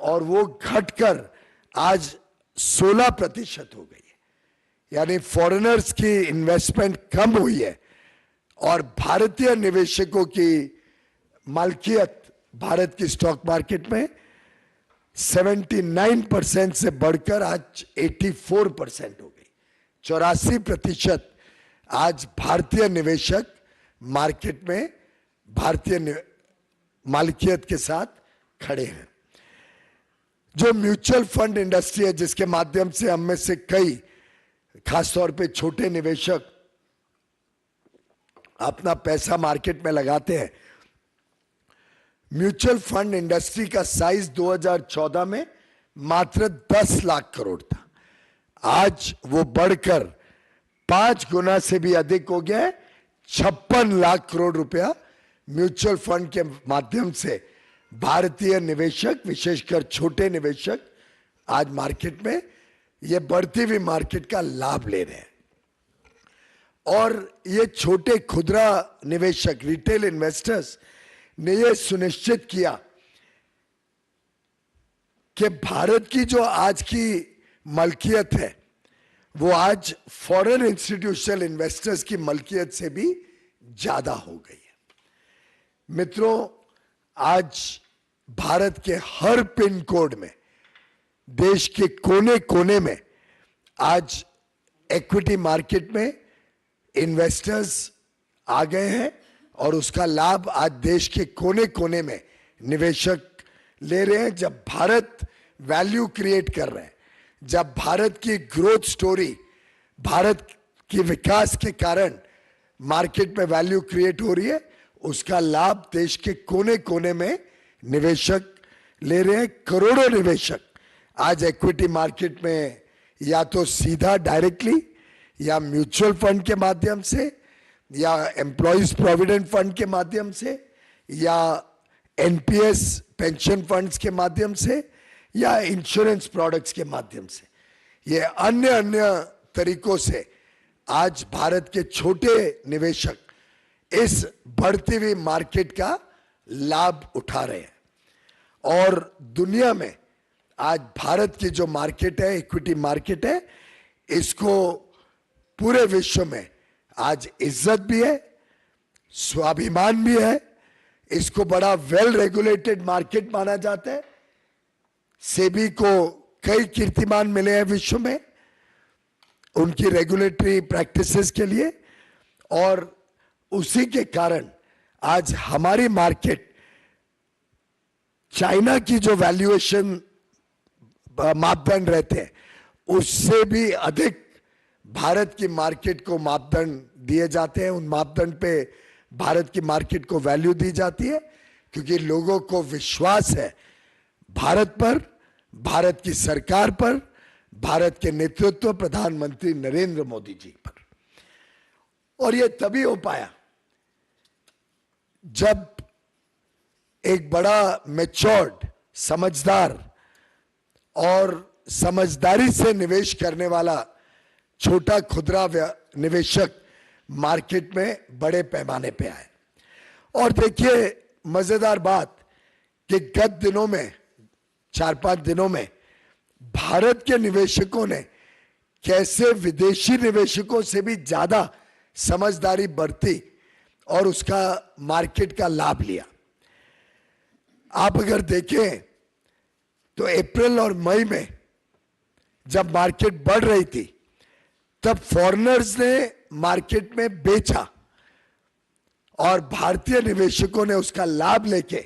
और वो घटकर आज 16% हो गई है। यानी फॉरेनर्स की इन्वेस्टमेंट कम हुई है और भारतीय निवेशकों की मालकियत भारत की स्टॉक मार्केट में 79% से बढ़कर आज 84% हो गई। 84% आज भारतीय निवेशक मार्केट में भारतीय मालिकियत के साथ खड़े हैं। जो म्यूचुअल फंड इंडस्ट्री है, जिसके माध्यम से हम में से कई, खासतौर पे छोटे निवेशक अपना पैसा मार्केट में लगाते हैं, म्यूचुअल फंड इंडस्ट्री का साइज 2014 में मात्र 10 लाख करोड़ था। आज वो बढ़कर 5 गुना से भी अधिक हो गया है। 56 लाख करोड़ रुपया म्यूचुअल फंड के माध्यम से भारतीय निवेशक, विशेषकर छोटे निवेशक, आज मार्केट में ये बढ़ती हुई मार्केट का लाभ ले रहे हैं। और ये छोटे खुदरा निवेशक, रिटेल इन्वेस्टर्स ने ये सुनिश्चित किया कि भारत की जो आज की मलकियत है वो आज फॉरेन इंस्टीट्यूशनल इन्वेस्टर्स की मलकियत से भी ज्यादा हो गई है। मित्रों, आज भारत के हर पिन कोड में, देश के कोने कोने में आज इक्विटी मार्केट में इन्वेस्टर्स आ गए हैं, और उसका लाभ आज देश के कोने कोने में निवेशक ले रहे हैं। जब भारत वैल्यू क्रिएट कर रहे हैं, जब भारत की ग्रोथ स्टोरी, भारत की विकास के कारण मार्केट में वैल्यू क्रिएट हो रही है, उसका लाभ देश के कोने कोने में निवेशक ले रहे हैं। करोड़ों निवेशक आज इक्विटी मार्केट में या तो सीधा डायरेक्टली, या म्यूचुअल फंड के माध्यम से, या एम्प्लॉइज प्रोविडेंट फंड के माध्यम से, या एनपीएस पेंशन फंड्स के माध्यम से, या इंश्योरेंस प्रोडक्ट्स के माध्यम से, ये अन्य अन्य तरीकों से आज भारत के छोटे निवेशक इस बढ़ती हुई मार्केट का लाभ उठा रहे हैं। और दुनिया में आज भारत की जो मार्केट है, इक्विटी मार्केट है, इसको पूरे विश्व में आज इज्जत भी है, स्वाभिमान भी है। इसको बड़ा वेल रेगुलेटेड मार्केट माना जाता है। सेबी को कई कीर्तिमान मिले हैं विश्व में उनकी रेगुलेटरी प्रैक्टिसेस के लिए, और उसी के कारण आज हमारी मार्केट चाइना की जो वैल्यूएशन मापदंड रहते हैं उससे भी अधिक भारत की मार्केट को मापदंड दिए जाते हैं। उन मापदंड पे भारत की मार्केट को वैल्यू दी जाती है, क्योंकि लोगों को विश्वास है भारत पर, भारत की सरकार पर, भारत के नेतृत्व प्रधानमंत्री नरेंद्र मोदी जी पर। और यह तभी हो पाया जब एक बड़ा मैच्योर्ड, समझदार और समझदारी से निवेश करने वाला छोटा खुदरा निवेशक मार्केट में बड़े पैमाने पे आए। और देखिए मजेदार बात कि गत दिनों में 4-5 दिनों में भारत के निवेशकों ने कैसे विदेशी निवेशकों से भी ज्यादा समझदारी बरती और उसका मार्केट का लाभ लिया। आप अगर देखें तो अप्रैल और मई में जब मार्केट बढ़ रही थी तब फॉरेनर्स ने मार्केट में बेचा और भारतीय निवेशकों ने उसका लाभ लेके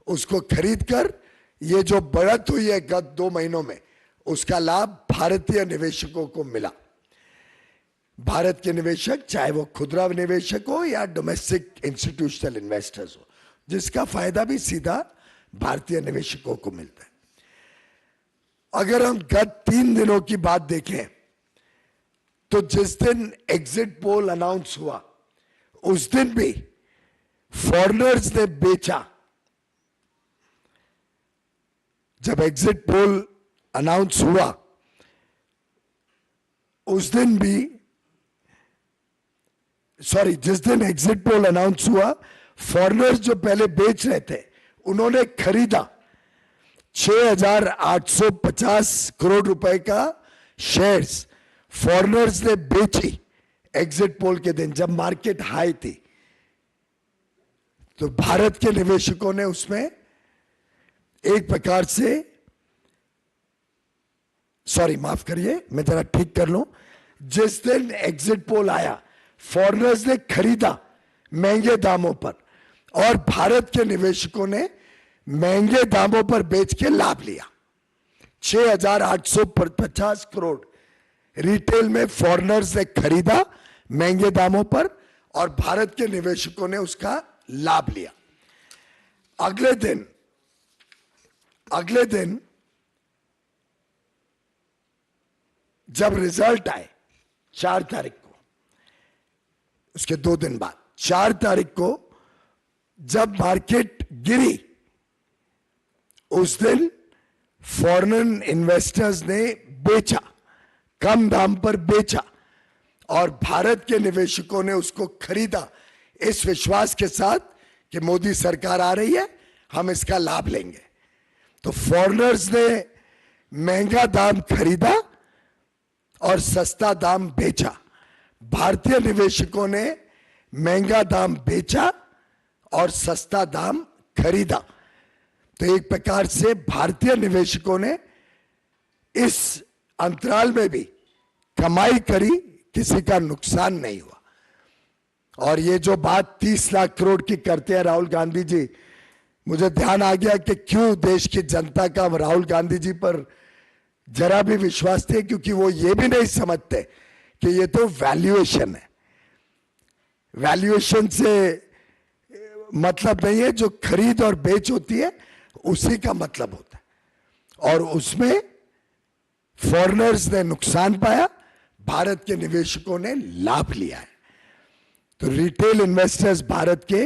उसको खरीदकर ये जो बढ़त हुई है गत 2 महीनों में उसका लाभ भारतीय निवेशकों को मिला। भारत के निवेशक चाहे वो खुदरा निवेशक हो या डोमेस्टिक इंस्टीट्यूशनल इन्वेस्टर्स हो, जिसका फायदा भी सीधा भारतीय निवेशकों को मिलता है। अगर हम गत 3 दिनों की बात देखें तो जिस दिन एग्जिट पोल अनाउंस हुआ उस दिन भी फॉरेनर्स ने बेचा। जब एग्जिट पोल अनाउंस हुआ उस दिन भी जिस दिन एग्जिट पोल अनाउंस हुआ फॉरेनर्स जो पहले बेच रहे थे उन्होंने खरीदा 6,850 करोड़ रुपए का शेयर्स फॉरेनर्स ने बेची एग्जिट पोल के दिन जब मार्केट हाई थी। तो भारत के निवेशकों ने उसमें एक प्रकार से माफ करिए मैं जरा ठीक कर लूं, जिस दिन एग्जिट पोल आया फॉरेनर्स ने खरीदा महंगे दामों पर और भारत के निवेशकों ने महंगे दामों पर बेच के लाभ लिया। 6,850 करोड़ रिटेल में फॉरेनर्स ने खरीदा महंगे दामों पर और भारत के निवेशकों ने उसका लाभ लिया। अगले दिन जब रिजल्ट आए 4 तारीख को, उसके 2 दिन बाद 4 तारीख को जब मार्केट गिरी उस दिन फॉरेन इन्वेस्टर्स ने बेचा, कम दाम पर बेचा और भारत के निवेशकों ने उसको खरीदा इस विश्वास के साथ कि मोदी सरकार आ रही है, हम इसका लाभ लेंगे। तो फॉरेनर्स ने महंगा दाम खरीदा और सस्ता दाम बेचा। भारतीय निवेशकों ने महंगा दाम बेचा और सस्ता दाम खरीदा। तो एक प्रकार से भारतीय निवेशकों ने इस अंतराल में भी कमाई करी, किसी का नुकसान नहीं हुआ। और ये जो बात 30 लाख करोड़ की करते हैं राहुल गांधी जी, मुझे ध्यान आ गया कि क्यों देश की जनता का राहुल गांधी जी पर जरा भी विश्वास थे, क्योंकि वो ये भी नहीं समझते कि ये तो वैल्यूएशन है। वैल्यूएशन से मतलब नहीं है, जो खरीद और बेच होती है उसी का मतलब होता है। और उसमें फॉरेनर्स ने नुकसान पाया, भारत के निवेशकों ने लाभ लिया है। तो रिटेल इन्वेस्टर्स भारत के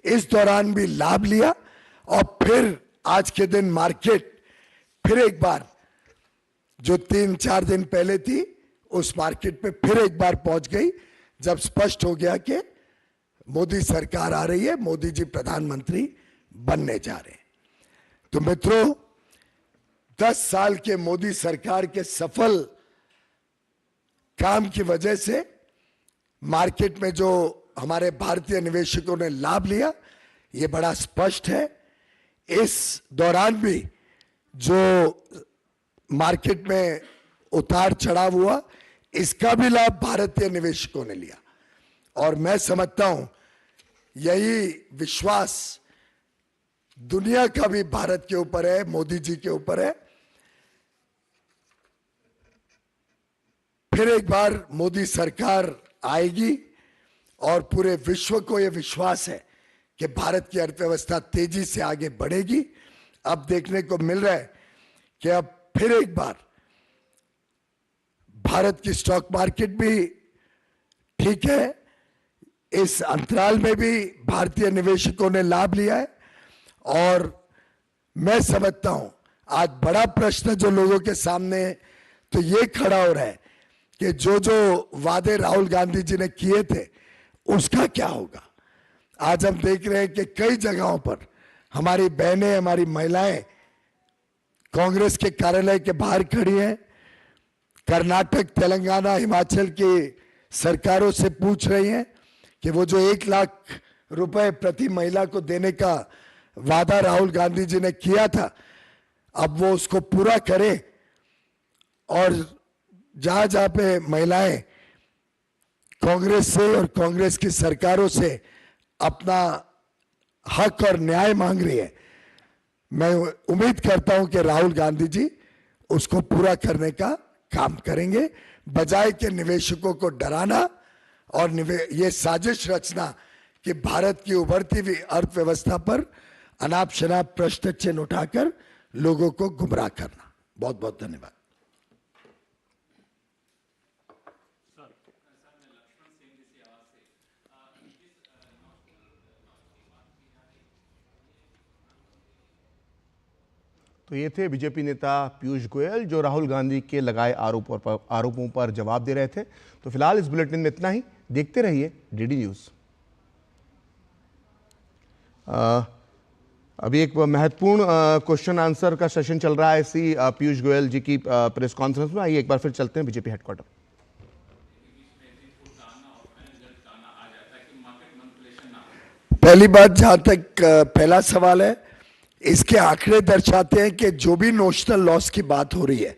इस दौरान भी लाभ लिया और फिर आज के दिन मार्केट फिर एक बार जो 3-4 दिन पहले थी उस मार्केट पे फिर एक बार पहुंच गई, जब स्पष्ट हो गया कि मोदी सरकार आ रही है, मोदी जी प्रधानमंत्री बनने जा रहे हैं। तो मित्रों, 10 साल के मोदी सरकार के सफल काम की वजह से मार्केट में जो हमारे भारतीय निवेशकों ने लाभ लिया ये बड़ा स्पष्ट है। इस दौरान भी जो मार्केट में उतार चढ़ाव हुआ इसका भी लाभ भारतीय निवेशकों ने लिया। और मैं समझता हूं यही विश्वास दुनिया का भी भारत के ऊपर है, मोदी जी के ऊपर है। फिर एक बार मोदी सरकार आएगी और पूरे विश्व को यह विश्वास है कि भारत की अर्थव्यवस्था तेजी से आगे बढ़ेगी। अब देखने को मिल रहा है कि अब फिर एक बार भारत की स्टॉक मार्केट भी ठीक है, इस अंतराल में भी भारतीय निवेशकों ने लाभ लिया है। और मैं समझता हूं आज बड़ा प्रश्न जो लोगों के सामने तो ये खड़ा हो रहा है कि जो जो वादे राहुल गांधी जी ने किए थे उसका क्या होगा। आज हम देख रहे हैं कि कई जगहों पर हमारी बहनें, हमारी महिलाएं कांग्रेस के कार्यालय के बाहर खड़ी हैं। कर्नाटक, तेलंगाना, हिमाचल की सरकारों से पूछ रही हैं कि वो जो 1 लाख रुपए प्रति महिला को देने का वादा राहुल गांधी जी ने किया था, अब वो उसको पूरा करे और जहां जहां पे महिलाएं कांग्रेस से और कांग्रेस की सरकारों से अपना हक और न्याय मांग रही है, मैं उम्मीद करता हूं कि राहुल गांधी जी उसको पूरा करने का काम करेंगे, बजाय के निवेशकों को डराना और ये साजिश रचना कि भारत की उभरती हुई अर्थव्यवस्था पर अनाप शनाप प्रश्न चिन्ह उठाकर लोगों को गुमराह करना। बहुत बहुत धन्यवाद। तो ये थे बीजेपी नेता पीयूष गोयल जो राहुल गांधी के लगाए आरोपों पर जवाब दे रहे थे। तो फिलहाल इस बुलेटिन में इतना ही। देखते रहिए डीडी न्यूज़। अभी एक महत्वपूर्ण क्वेश्चन आंसर का सेशन चल रहा है इसी पीयूष गोयल जी की प्रेस कॉन्फ्रेंस में। आइए एक बार फिर चलते हैं बीजेपी हेडक्वार्टर। पहली बात, जहां तक पहला सवाल है, इसके आंकड़े दर्शाते हैं कि जो भी नोशनल लॉस की बात हो रही है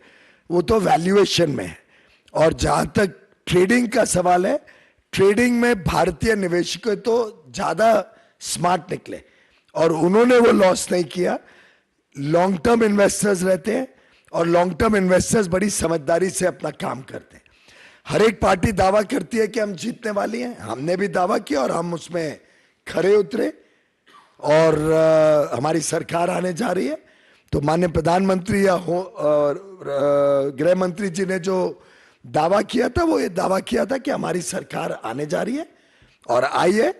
वो तो वैल्यूएशन में है। और जहां तक ट्रेडिंग का सवाल है, ट्रेडिंग में भारतीय निवेशक तो ज्यादा स्मार्ट निकले और उन्होंने वो लॉस नहीं किया। लॉन्ग टर्म इन्वेस्टर्स रहते हैं और लॉन्ग टर्म इन्वेस्टर्स बड़ी समझदारी से अपना काम करते हैं। हर एक पार्टी दावा करती है कि हम जीतने वाली हैं, हमने भी दावा किया और हम उसमें खरे उतरे और हमारी सरकार आने जा रही है। तो माननीय प्रधानमंत्री या गृह मंत्री जी ने जो दावा किया था वो ये दावा किया था कि हमारी सरकार आने जा रही है और आई है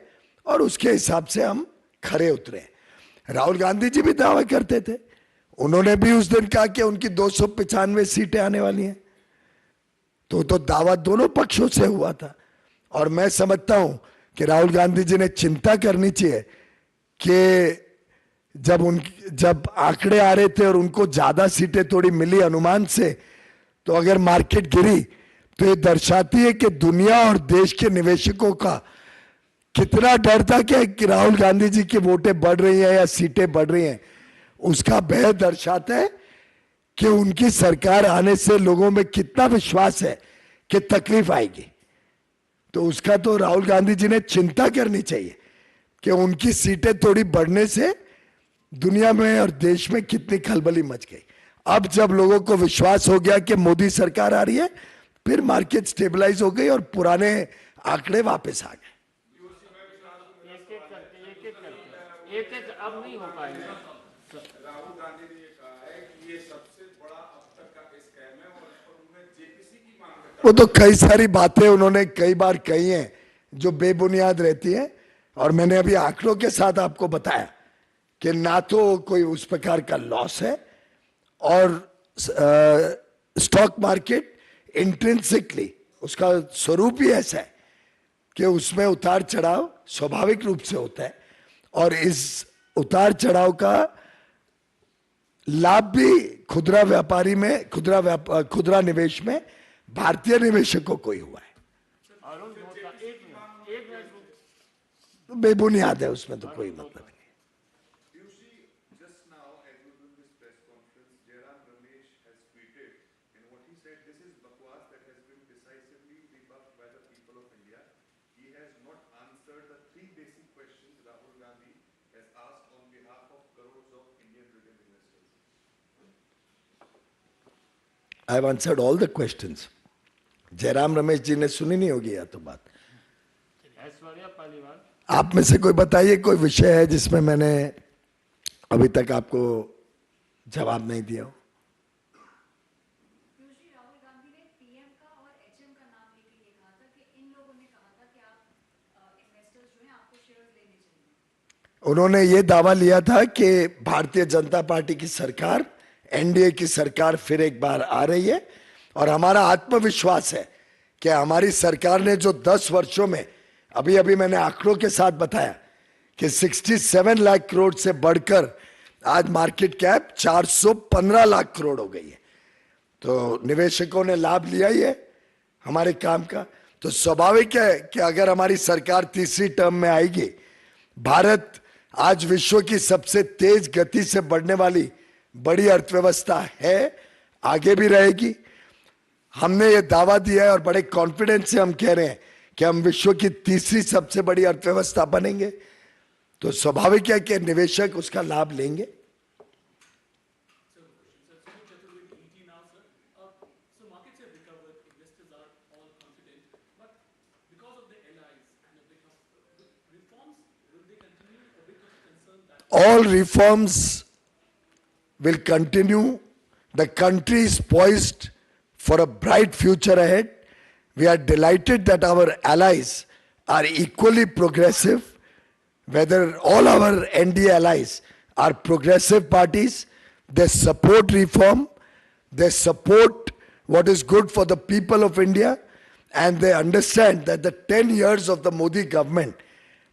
और उसके हिसाब से हम खरे उतरे। राहुल गांधी जी भी दावा करते थे, उन्होंने भी उस दिन कहा कि उनकी 295 सीटें आने वाली हैं। तो दावा दोनों पक्षों से हुआ था और मैं समझता हूं कि राहुल गांधी जी ने चिंता करनी चाहिए कि जब आंकड़े आ रहे थे और उनको ज्यादा सीटें थोड़ी मिली अनुमान से, तो अगर मार्केट गिरी तो ये दर्शाती है कि दुनिया और देश के निवेशकों का कितना डर था कि राहुल गांधी जी की वोटें बढ़ रही हैं या सीटें बढ़ रही हैं। उसका भय दर्शाता है कि उनकी सरकार आने से लोगों में कितना विश्वास है कि तकलीफ आएगी। तो उसका तो राहुल गांधी जी ने चिंता करनी चाहिए कि उनकी सीटें थोड़ी बढ़ने से दुनिया में और देश में कितनी खलबली मच गई। अब जब लोगों को विश्वास हो गया कि मोदी सरकार आ रही है, फिर मार्केट स्टेबलाइज हो गई और पुराने आंकड़े वापस आ गए। अब नहीं हो पाएगा। राहुल गांधी ने कहा है कि ये सबसे बड़ा अब तक का स्कैम है और उन्होंने जेपीसी की मांग। वो तो कई सारी बातें उन्होंने कई बार कही हैं जो बेबुनियाद रहती हैं और मैंने अभी आंकड़ों के साथ आपको बताया कि ना तो कोई उस प्रकार का लॉस है और स्टॉक मार्केट इंट्रिंसिकली उसका स्वरूप ही ऐसा है कि उसमें उतार चढ़ाव स्वाभाविक रूप से होता है और इस उतार चढ़ाव का लाभ भी खुदरा व्यापारी में खुदरा निवेश में भारतीय निवेशकों को ही हुआ है। तो बेबुनियाद है, उसमें तो कोई मतलब नहीं। I have answered all the questions. Jairam Ramesh ji ने सुनी नहीं होगी या तो बात। आप में से कोई बताइए कोई विषय है जिसमें मैंने अभी तक आपको जवाब नहीं दिया हो। उन्होंने ये दावा लिया था कि भारतीय जनता पार्टी की सरकार एनडीए की सरकार फिर एक बार आ रही है और हमारा आत्मविश्वास है कि हमारी सरकार ने जो 10 वर्षों में अभी अभी मैंने आंकड़ों के साथ बताया कि 67 लाख करोड़ से बढ़कर आज मार्केट कैप 415 लाख करोड़ हो गई है। तो निवेशकों ने लाभ लिया ही है हमारे काम का। तो स्वाभाविक है कि अगर हमारी सरकार तीसरी टर्म में आएगी, भारत आज विश्व की सबसे तेज गति से बढ़ने वाली बड़ी अर्थव्यवस्था है, आगे भी रहेगी। हमने ये दावा दिया है और बड़े कॉन्फिडेंस से हम कह रहे हैं कि हम विश्व की तीसरी सबसे बड़ी अर्थव्यवस्था बनेंगे। तो स्वाभाविक है कि निवेशक उसका लाभ लेंगे। All reforms will continue. The country is poised for a bright future ahead. We are delighted that our allies are equally progressive, whether all our NDA allies are progressive parties. They support reform, they support what is good for the people of India, and they understand that the 10 years of the Modi government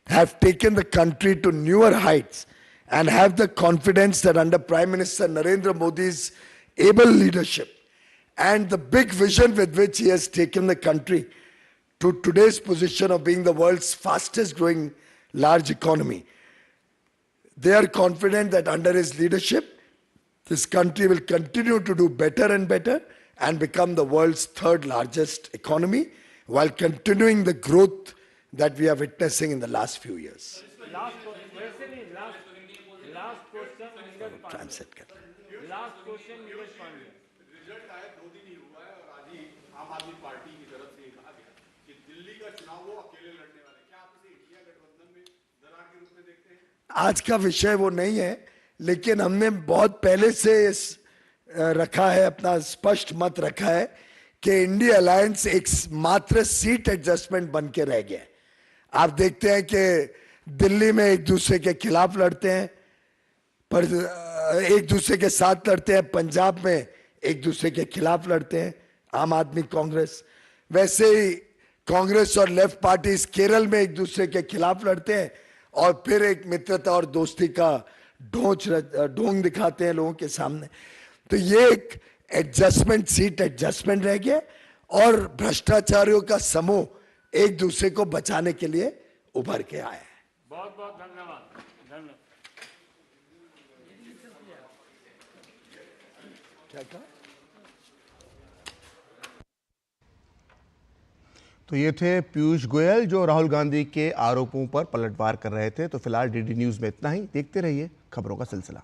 have taken the country to newer heights, and have the confidence that under Prime Minister Narendra Modi's able leadership and the big vision with which he has taken the country to today's position of being the world's fastest growing large economy, they are confident that under his leadership, this country will continue to do better and better and become the world's third largest economy while continuing the growth that we are witnessing in the last few years. Last question Neeraj Pandey. Result आए 2 दिन ही हुआ है और आज ही आम आदमी party की तरफ से कहा गया कि दिल्ली का चुनाव वो अकेले लड़ने वाले। क्या आप इसे इंडिया गठबंधन में दरार के रूप में देखते हैं? आज का विषय वो नहीं है, लेकिन हमने बहुत पहले से रखा है, अपना स्पष्ट मत रखा है कि इंडिया अलायंस एक मात्र सीट एडजस्टमेंट बन के रह गया। आप देखते हैं कि दिल्ली में एक दूसरे के खिलाफ लड़ते हैं, पर एक दूसरे के साथ लड़ते हैं, पंजाब में एक दूसरे के खिलाफ लड़ते हैं आम आदमी कांग्रेस। वैसे ही कांग्रेस और लेफ्ट पार्टीज केरल में एक दूसरे के खिलाफ लड़ते हैं और फिर एक मित्रता और दोस्ती का ढोंग दिखाते हैं लोगों के सामने। तो ये एक एडजस्टमेंट सीट एडजस्टमेंट रह गया और भ्रष्टाचारियों का समूह एक दूसरे को बचाने के लिए उभर के आया है। बहुत बहुत धन्यवाद। तो ये थे पीयूष गोयल जो राहुल गांधी के आरोपों पर पलटवार कर रहे थे। तो फिलहाल डीडी न्यूज में इतना ही। देखते रहिए खबरों का सिलसिला।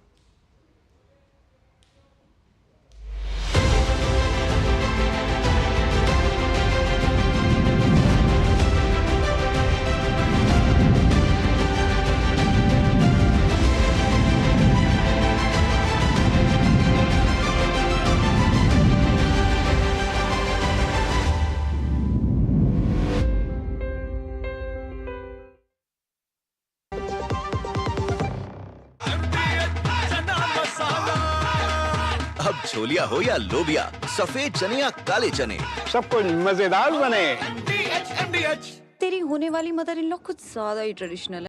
अब छोलिया हो या लोबिया, सफेद चने या काले चने, सब कुछ मजेदार बने। तेरी होने वाली मदर इन लॉ कुछ ज्यादा ही ट्रेडिशनल है।